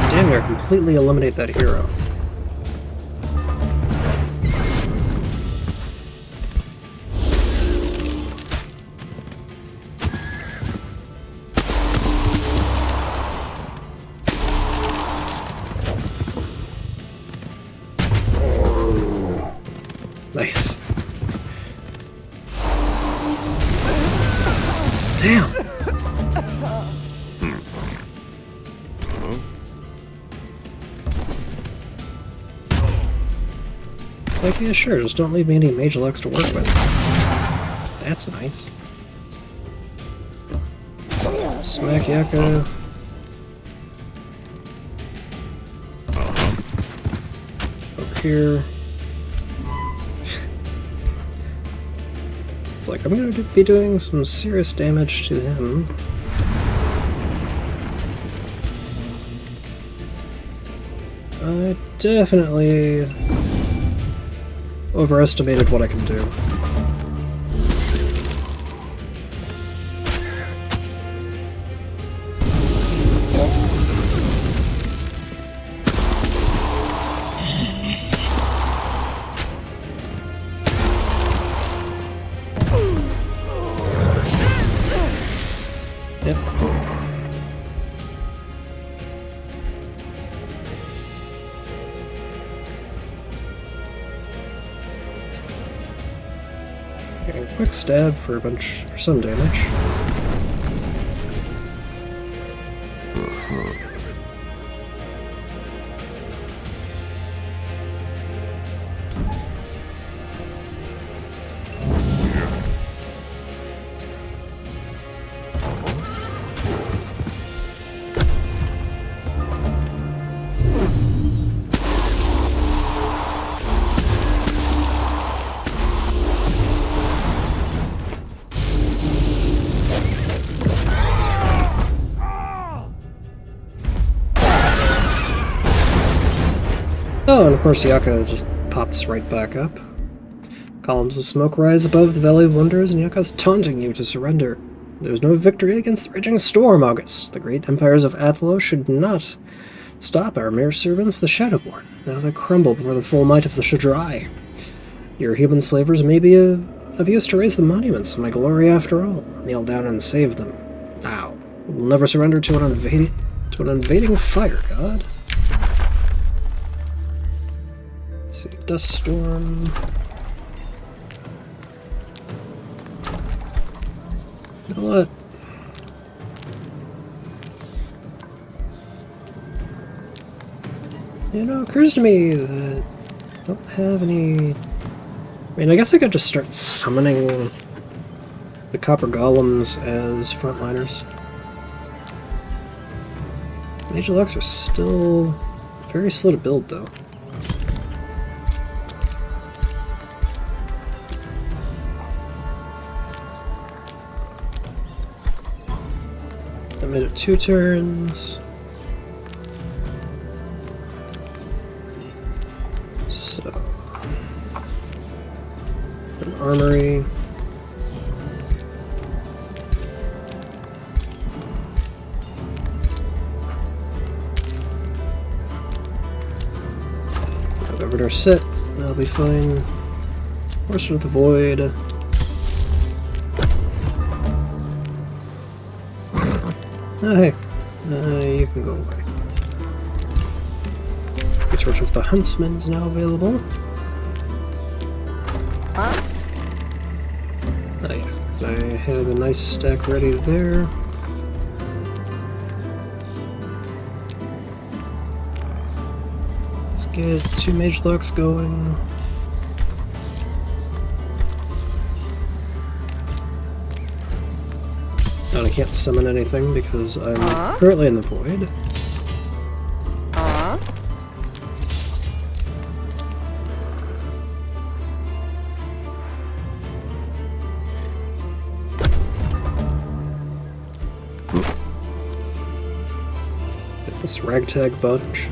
Damn near completely eliminate that hero. Nice. Damn. It's like, yeah, sure, just don't leave me any mage lugs to work with. That's nice. Smack Yaka. Over here. It's like, I'm going to be doing some serious damage to him. I definitely overestimated what I can do. Yep. Okay, quick stab for some damage. Oh, and of course Yaka just pops right back up. Columns of smoke rise above the Valley of Wonders, and Yaka's taunting you to surrender. There is no victory against the raging storm, August. The great empires of Athlos should not stop our mere servants, the Shadowborn. Now they crumble before the full might of the Shadrai. Your human slavers may be of use to raise the monuments of my glory after all. Kneel down and save them. Now, we'll never surrender to an invading fire god. Dust storm. You know what? You know, it occurs to me that I don't have any... I mean, I guess I could just start summoning the copper golems as frontliners. Mage Deluxe are still very slow to build, though. I made it 2 turns. So, an armory. Our set, that'll be fine. Horse of the Void. Oh, hey. You can go away. The Torch of the Huntsman is now available. Huh? Oh, yeah. I have a nice stack ready there. Get 2 Mage Deluxe going. And I can't summon anything because I'm currently in the void. Get this ragtag bunch.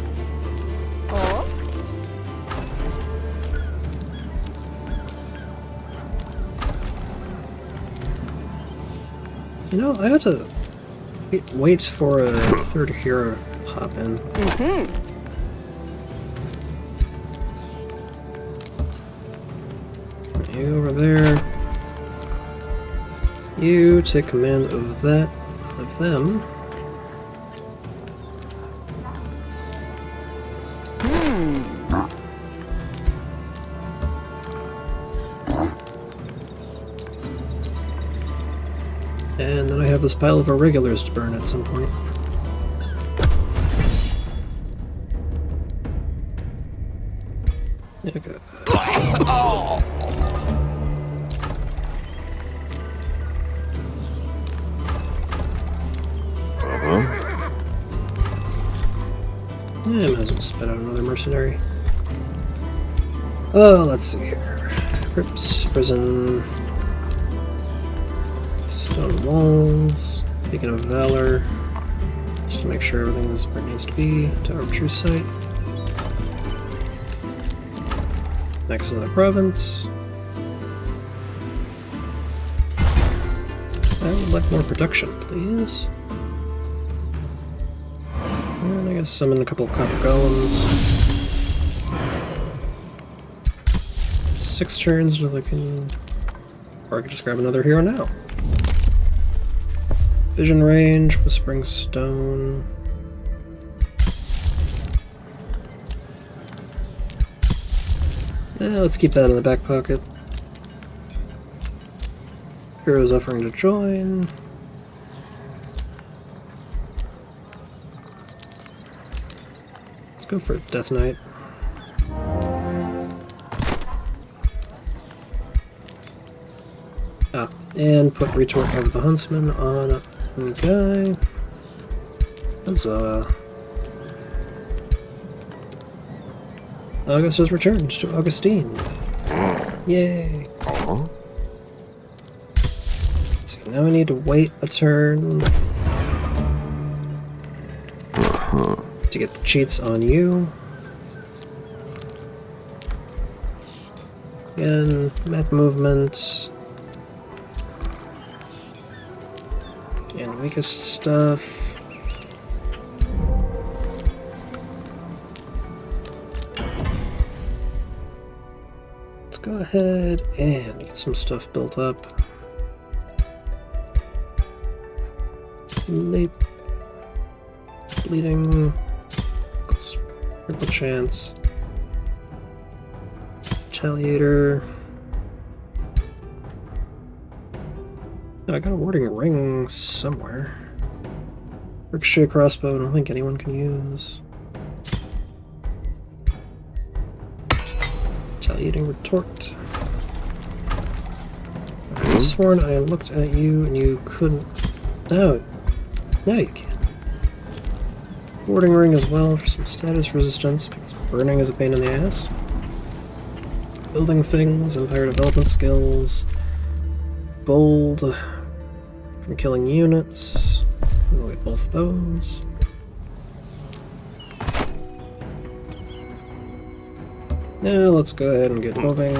You know, I had to wait for a 3rd hero to pop in. You over there. You take command of that, of them. And then I have this pile of irregulars to burn at some point. Okay. Yeah, I might as well spit out another mercenary. Oh, let's see here. Crypts, prison, stone walls, beacon of valor, just to make sure everything is where it needs to be. Tower of True Sight. Next to the province. I would like more production, please. And I guess summon a couple of copper golems. 6 turns until I can... Or I could just grab another hero now. Vision range, Whispering Stone. Let's keep that in the back pocket. Heroes offering to join. Let's go for Death Knight. Ah, and put Retort of the Huntsman on the guy. Huzzah. August has returned to Augustine. Yay. So now we need to wait a turn to get the cheats on you. Again, map movement. And weakest stuff. Let's go ahead and get some stuff built up. Late bleeding. Critical chance. Retaliator. Oh, I got a warding ring somewhere. Ricochet crossbow, I don't think anyone can use. Retaliating retort. I could have sworn I looked at you and you couldn't. No. Now you can. Boarding ring as well for some status resistance because burning is a pain in the ass. Building things, empire development skills. Gold from killing units. We'll get both of those. Now let's go ahead and get moving.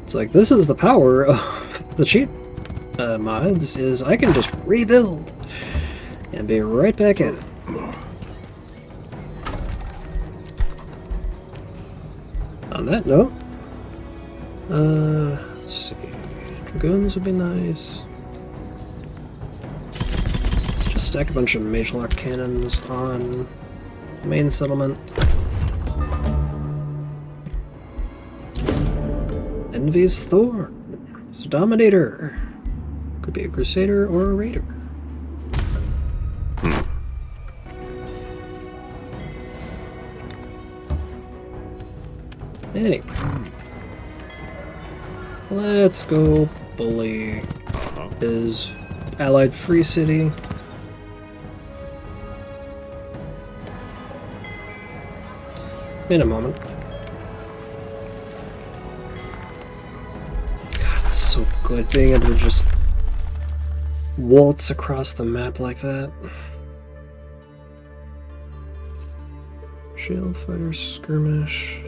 It's like, this is the power of the cheat mods, is I can just rebuild and be right back at it. On that note, let's see, dragoons would be nice. Let's just stack a bunch of mage lock cannons on the main settlement. Envy's Thorn. It's a Dominator. Could be a Crusader or a Raider. Anyway. Let's go bully his allied free city. In a moment. So good being able to just waltz across the map like that. Shield fighter skirmish.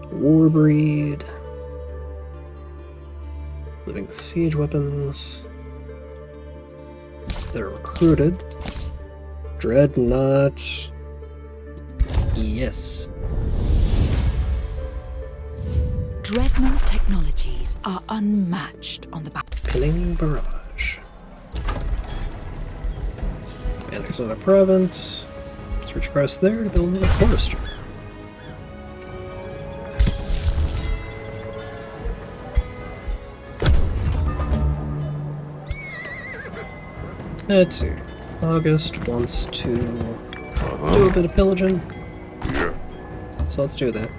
Warbreed. Living siege weapons. They're recruited. Dreadnought. Yes. Dreadnought technologies are unmatched on the back. Pinning barrage. Annex another province. Switch across there to build another forester. Let's see. August wants to do a bit of pillaging. Yeah. So let's do that.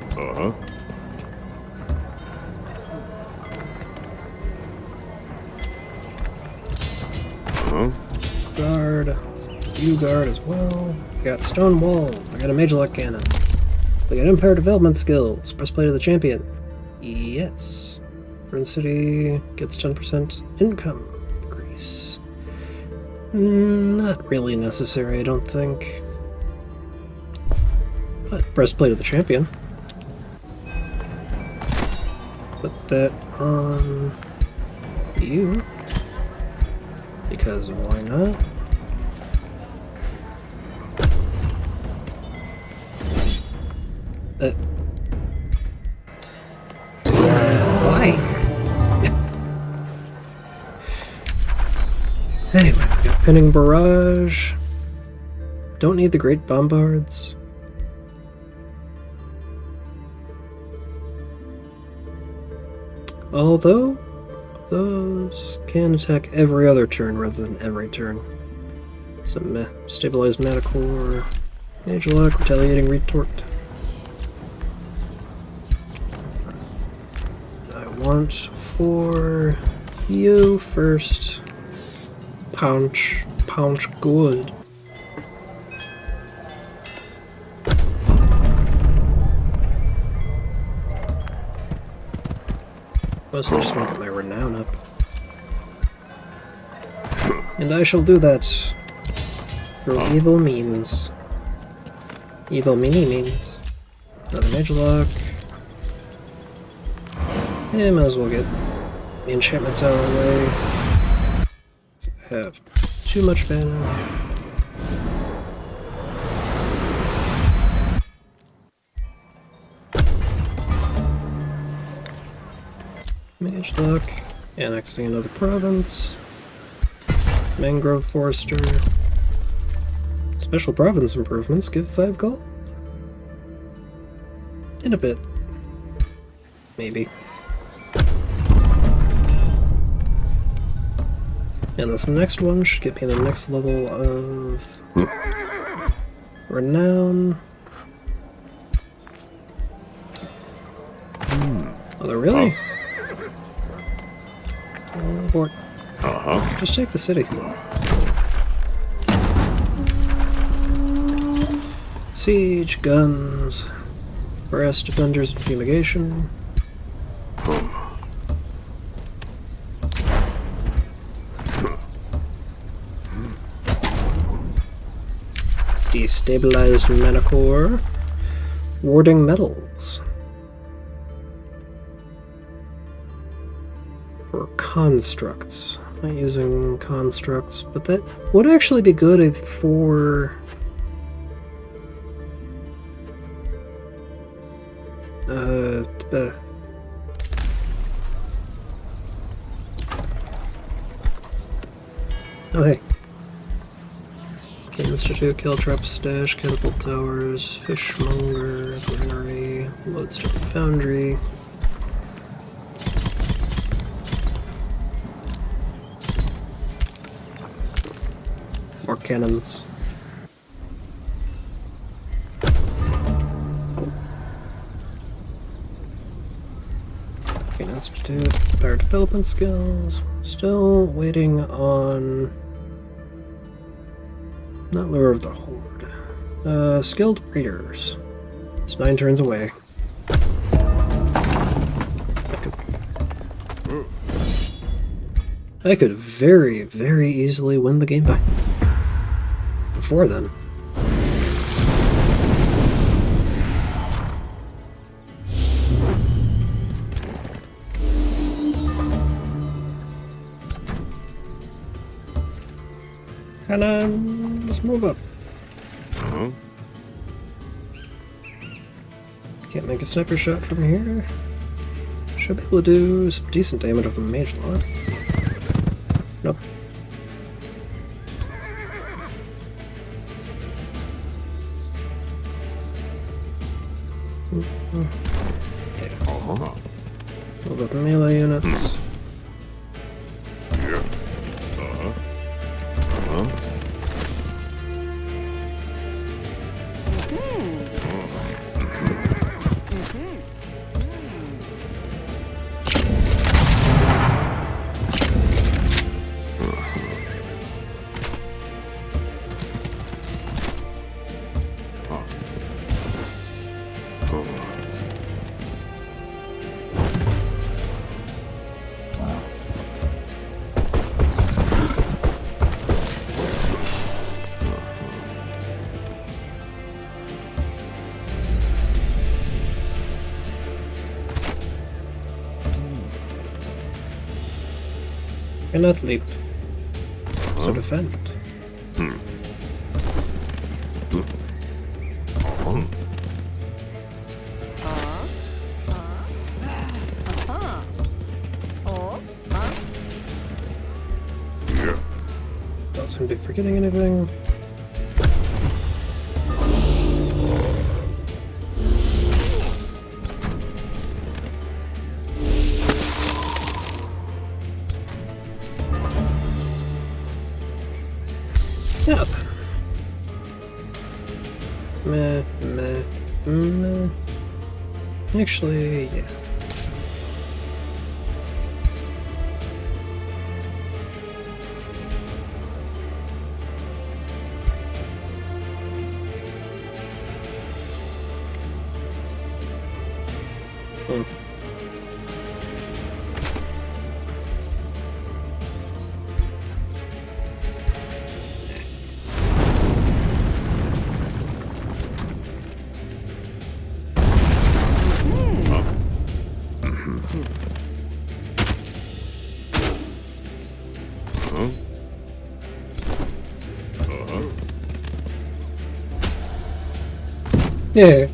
Guard. You guard as well. We got stone wall. I got a mage lock cannon. We got empire development skills. Breastplate of the champion. Yes. Rune City gets 10% income increase. Not really necessary, I don't think. But breastplate of the champion. Put that on you. Because why not? Why? Anyway, we got pinning barrage. Don't need the great bombards. Although those can attack every other turn rather than every turn. Some stabilized Metacore, Mage Lock, retaliating retort. I want for you first. Punch good. Mostly just want to get my renown up. And I shall do that through evil means. Evil means. Another Mage Lock. And might as well get the enchantments out of the way. I have too much mana. Mage Lock, annexing another province. Mangrove Forester. Special province improvements give 5 gold. In a bit. Maybe. And this next one should get me the next level of Renown. Oh, they're really? Oh, boy. Just take the city. Siege, guns, brass defenders, and fumigation. Destabilized mana core. Warding metals. For constructs. Not using constructs, but that would actually be good for... Oh, hey. Institute, kill trap stash, catapult towers, fishmonger, granary, lodestone foundry. More cannons. Okay, Institute, power development skills. Still waiting on... Not Lure of the Horde. Skilled Raiders. It's 9 turns away. I could very, very easily win the game back. Before then. Come on, let's move up. Can't make a sniper shot from here. Should be able to do some decent damage with a mage lot. Nope. Okay. Move up melee units. Cannot leap. So defend. Don't seem to be forgetting anything. Yep. Meh. Actually, yeah. Yeah.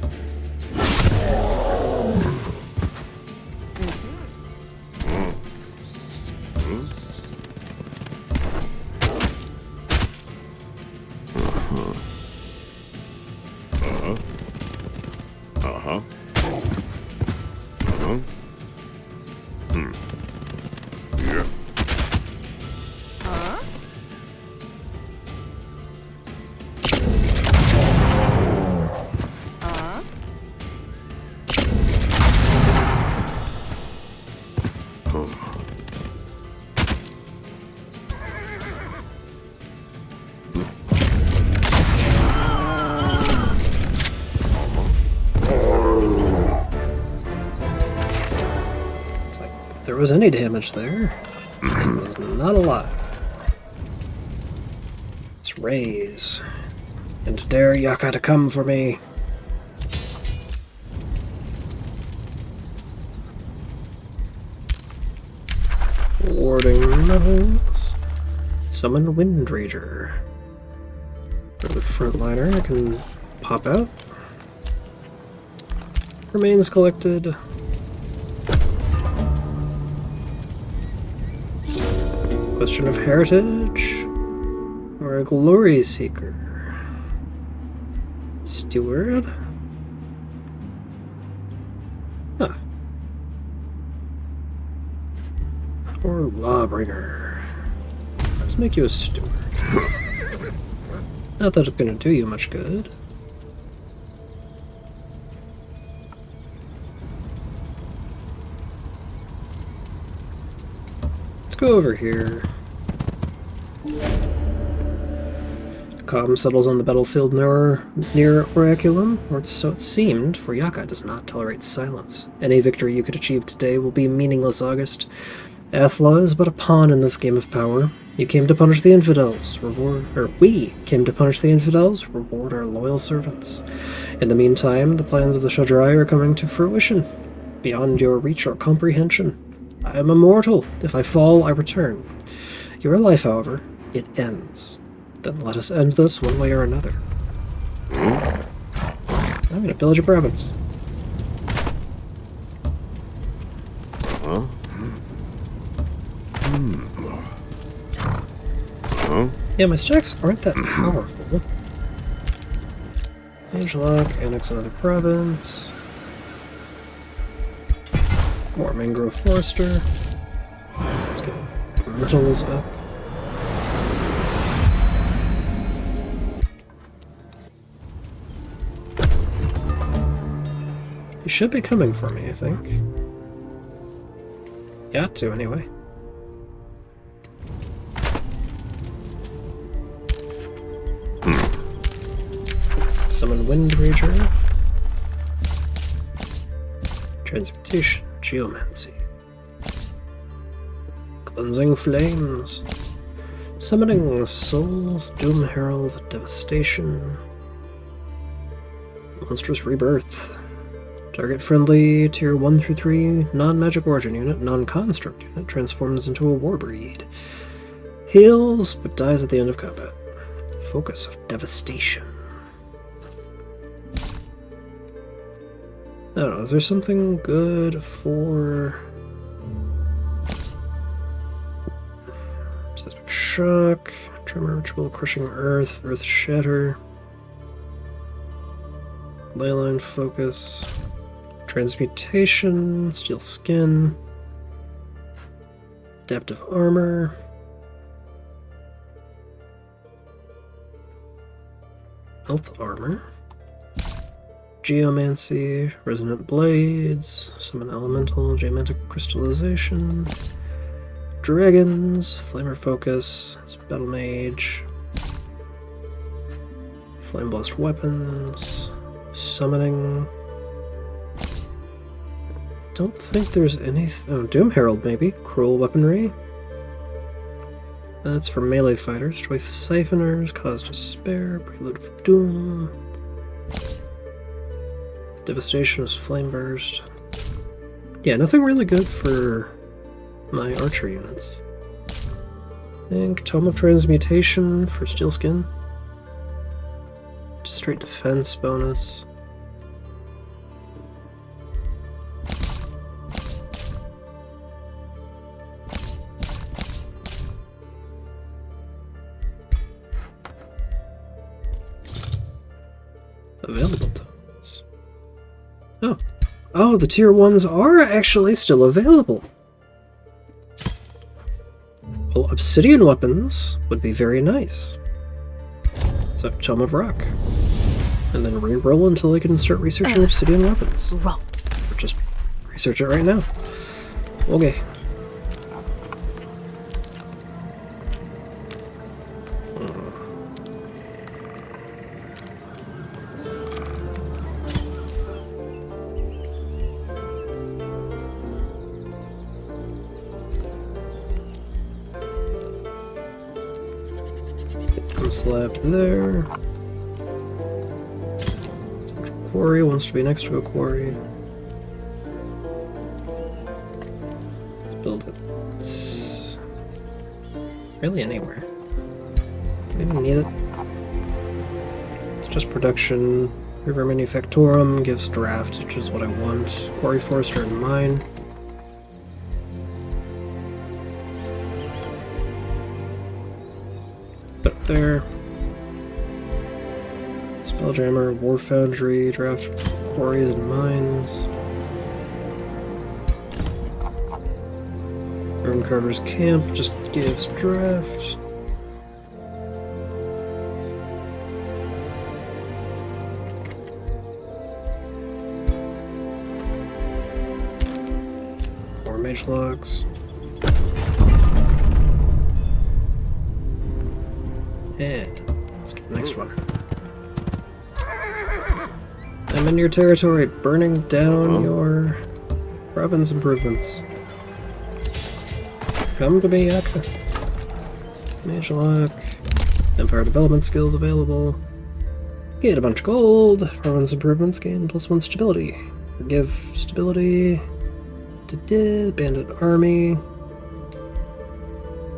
was any damage there, it was not a lot. Let's raise. And dare Yaka to come for me. Warding metals. Summon Wind Rager. For the frontliner, I can pop out. Remains collected. Question of heritage. Or a glory seeker. Steward. Huh. Or lawbringer. Let's make you a steward. Not that it's gonna do you much good. Let's go over here. Calm settles on the battlefield near Oraculum, or so it seemed, for Yaka does not tolerate silence. Any victory you could achieve today will be meaningless, August. Athla is but a pawn in this game of power. You came to punish the infidels, we came to punish the infidels, reward our loyal servants. In the meantime, the plans of the Shadrai are coming to fruition, beyond your reach or comprehension. I am immortal. If I fall, I return. Your life, however, it ends. Then let us end this one way or another. I'm gonna pillage a province. Huh? Yeah, my stacks aren't that powerful. Mage lock, annex another province. More mangrove forester. Let's get metals up. He should be coming for me, I think. Got to, anyway. Summon Wind Rager. Transmutation. Geomancy. Cleansing Flames. Summoning Souls. Doom Herald. Devastation. Monstrous Rebirth. Target friendly tier 1 through 3 non-magic origin unit, non-construct unit transforms into a warbreed. Heals, but dies at the end of combat. Focus of Devastation. I don't know, is there something good for... Seismic Shock, Tremor Ritual, Crushing Earth, Earth Shatter, Leyline Focus, Transmutation, Steel Skin, Adaptive Armor, Melt Armor, Geomancy, Resonant Blades, Summon Elemental, Geomantic Crystallization, Dragons, Flamer Focus, Battle Mage, Flame Blast Weapons, Summoning. Don't think there's any... Oh, Doom Herald maybe. Cruel Weaponry. That's for melee fighters. Choice Siphoners, Cause Despair, Prelude of Doom. Devastation is Flame Burst. Yeah, nothing really good for my archer units. I think Tome of Transmutation for Steel Skin. Just straight defense bonus. Available tomes. Oh. Oh, the tier 1s are actually still available. Well, obsidian weapons would be very nice. So, Tome of Rock. And then re-roll until I can start researching obsidian weapons. Rock. Or just research it right now. Okay. Stone slab there. Central quarry wants to be next to a quarry. Let's build it. Really anywhere. Do we even need it? It's just production. River Manufactorum gives draft, which is what I want. Quarry Forester and mine. Up there. Spelljammer, War Foundry, draft quarries and mines. Urban Carver's Camp just gives draft. More mage logs. And let's get the next one. I'm in your territory, burning down your province improvements. Come to me, Yaka. Mage lock. Empire development skills available. Get a bunch of gold. Province improvements gain +1 stability. Forgive stability. Bandit army.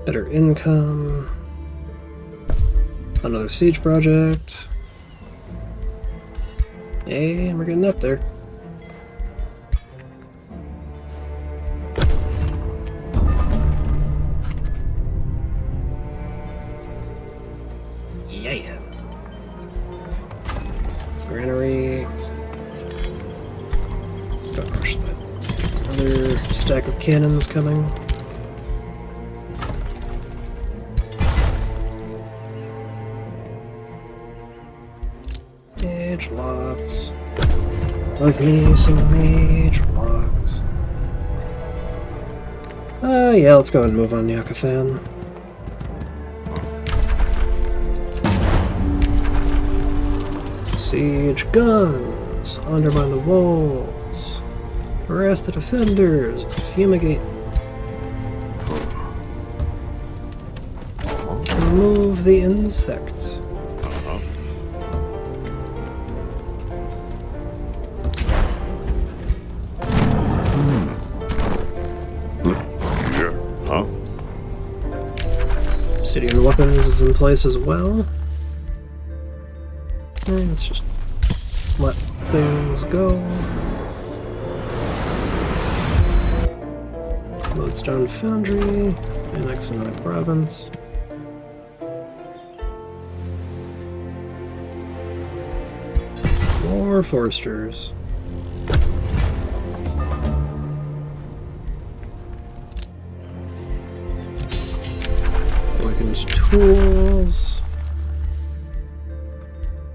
Better income. Another siege project. And we're getting up there. Yeah. Granary. Let's go crush that. Another stack of cannons coming. Mage locks. Love me some mage locks. Yeah, let's go ahead and move on, Yakathan. Siege guns. Undermine the walls. Harass the defenders. Fumigate. Remove the insects. Obsidian weapons is in place as well. And let's just let things go. Lodestone Foundry, annex another province. More foresters. Awakened tools.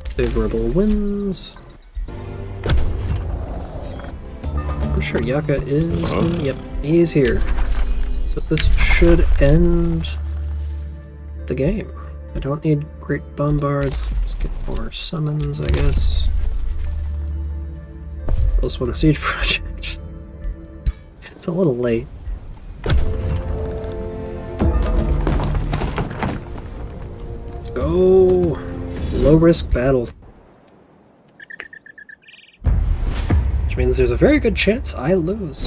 Favorable winds. I'm sure Yaka is. Yep, he's here. So this should end the game. I don't need great bombards. Let's get more summons, I guess. Also want a siege project. It's a little late. Let's go. Low risk battle. Which means there's a very good chance I lose.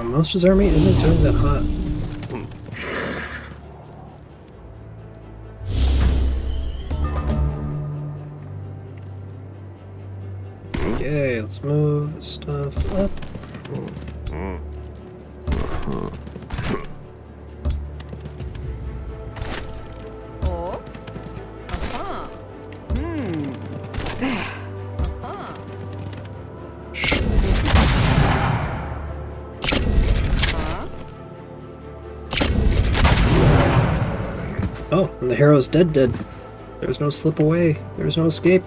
Most of his army isn't doing that hot. Okay, let's move stuff up. Oh, and the hero's dead. There's no slip away. There's no escape.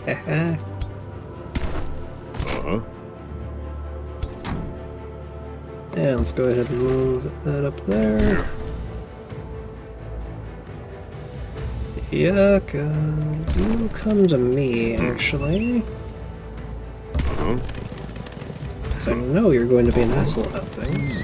Haha. Yeah, let's go ahead and move that up there. Yaka, you come to me, actually. Let's Because I know you're going to be an asshole about things.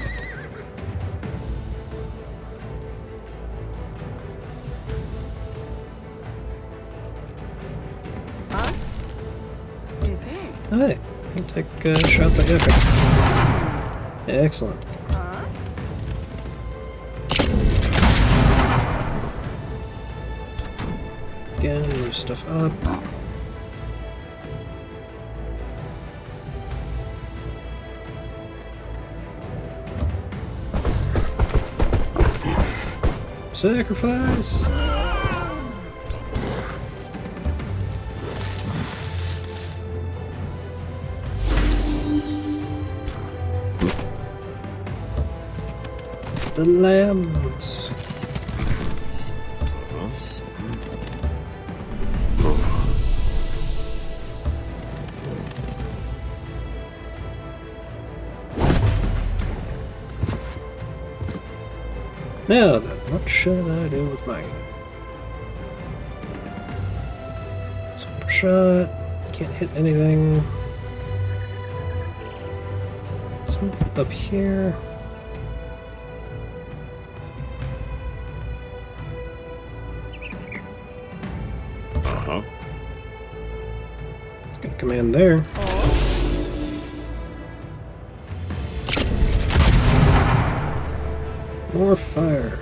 Hi, I'll take shots at you. Excellent. Again, move stuff up. Sacrifice! The lambs. Now then, what should I do with mine? Super shot. Can't hit anything. So up here. Let's get a command there. More fire.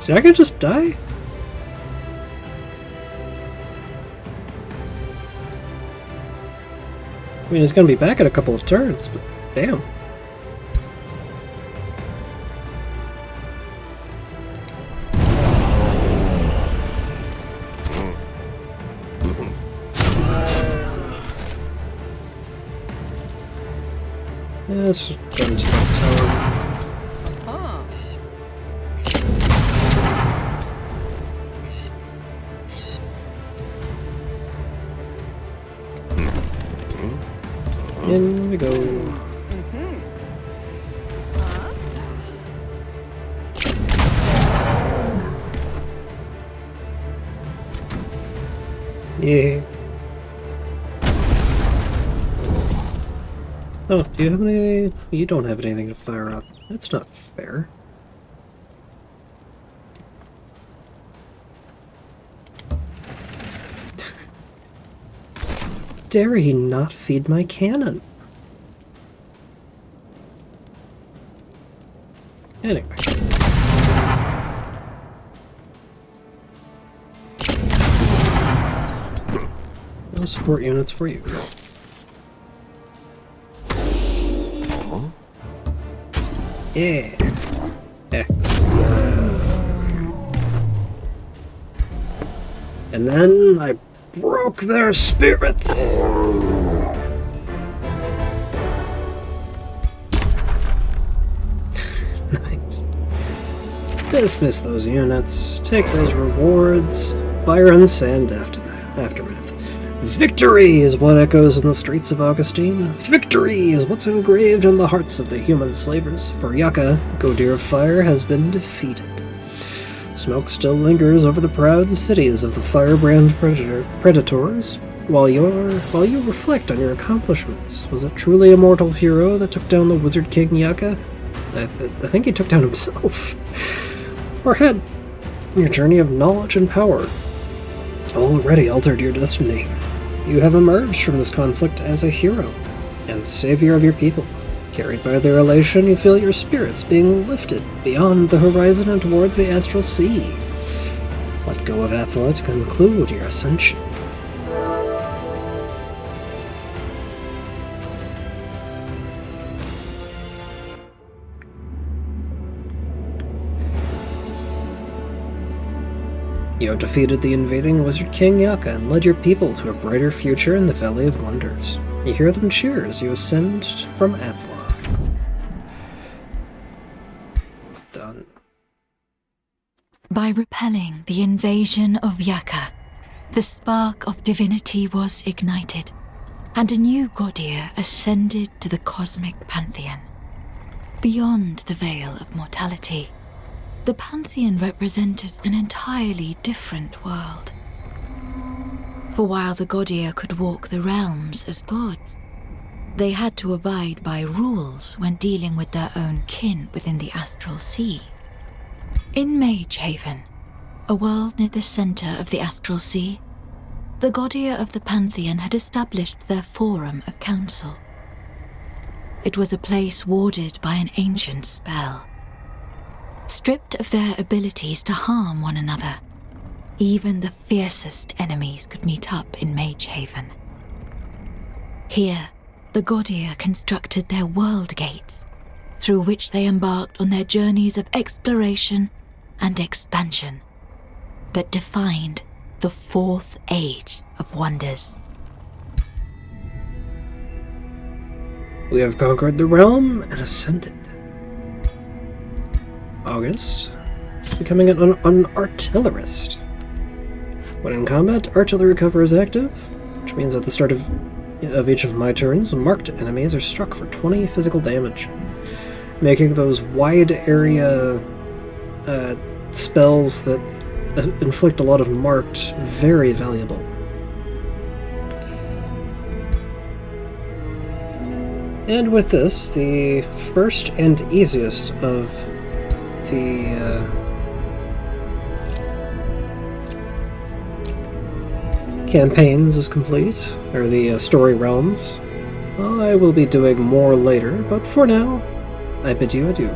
Did I just die? I mean, it's gonna be back in a couple of turns, but damn. Yeah, let's go into the tower. In we go. Yeah. Oh, do you have any? You don't have anything to fire up. That's not fair. Dare he not feed my cannon? Anyway. No support units for you. Yeah. Yeah. And then I broke their spirits. Nice. Dismiss those units. Take those rewards. Fire and sand aftermath. Victory is what echoes in the streets of Augustine. Victory is what's engraved in the hearts of the human slavers. For Yucca, Godir of Fire has been defeated. Smoke still lingers over the proud cities of the firebrand predators. While you reflect on your accomplishments, was it truly a mortal hero that took down the Wizard King Yucca? I think he took down himself. Or had your journey of knowledge and power already altered your destiny? You have emerged from this conflict as a hero and savior of your people. Carried by their elation, you feel your spirits being lifted beyond the horizon and towards the astral sea. Let go of Athla to conclude your ascension. You have defeated the invading Wizard King Yaka and led your people to a brighter future in the Valley of Wonders. You hear them cheer as you ascend from Athla. Done. By repelling the invasion of Yaka, the spark of divinity was ignited, and a new Godir ascended to the cosmic pantheon. Beyond the veil of mortality, the pantheon represented an entirely different world. For while the Godir could walk the realms as gods, they had to abide by rules when dealing with their own kin within the astral sea. In Mage Haven, a world near the center of the astral sea, the Godir of the pantheon had established their forum of council. It was a place warded by an ancient spell. Stripped of their abilities to harm one another, even the fiercest enemies could meet up in Mage Haven. Here, the Godir constructed their world gates, through which they embarked on their journeys of exploration and expansion that defined the Fourth Age of Wonders. We have conquered the realm and ascended. August, becoming an artillerist. When in combat, artillery cover is active, which means at the start of each of my turns, marked enemies are struck for 20 physical damage, making those wide area spells that inflict a lot of marked very valuable. And with this, the first and easiest of the campaigns is complete, or the story realms. I will be doing more later, but for now, I bid you adieu.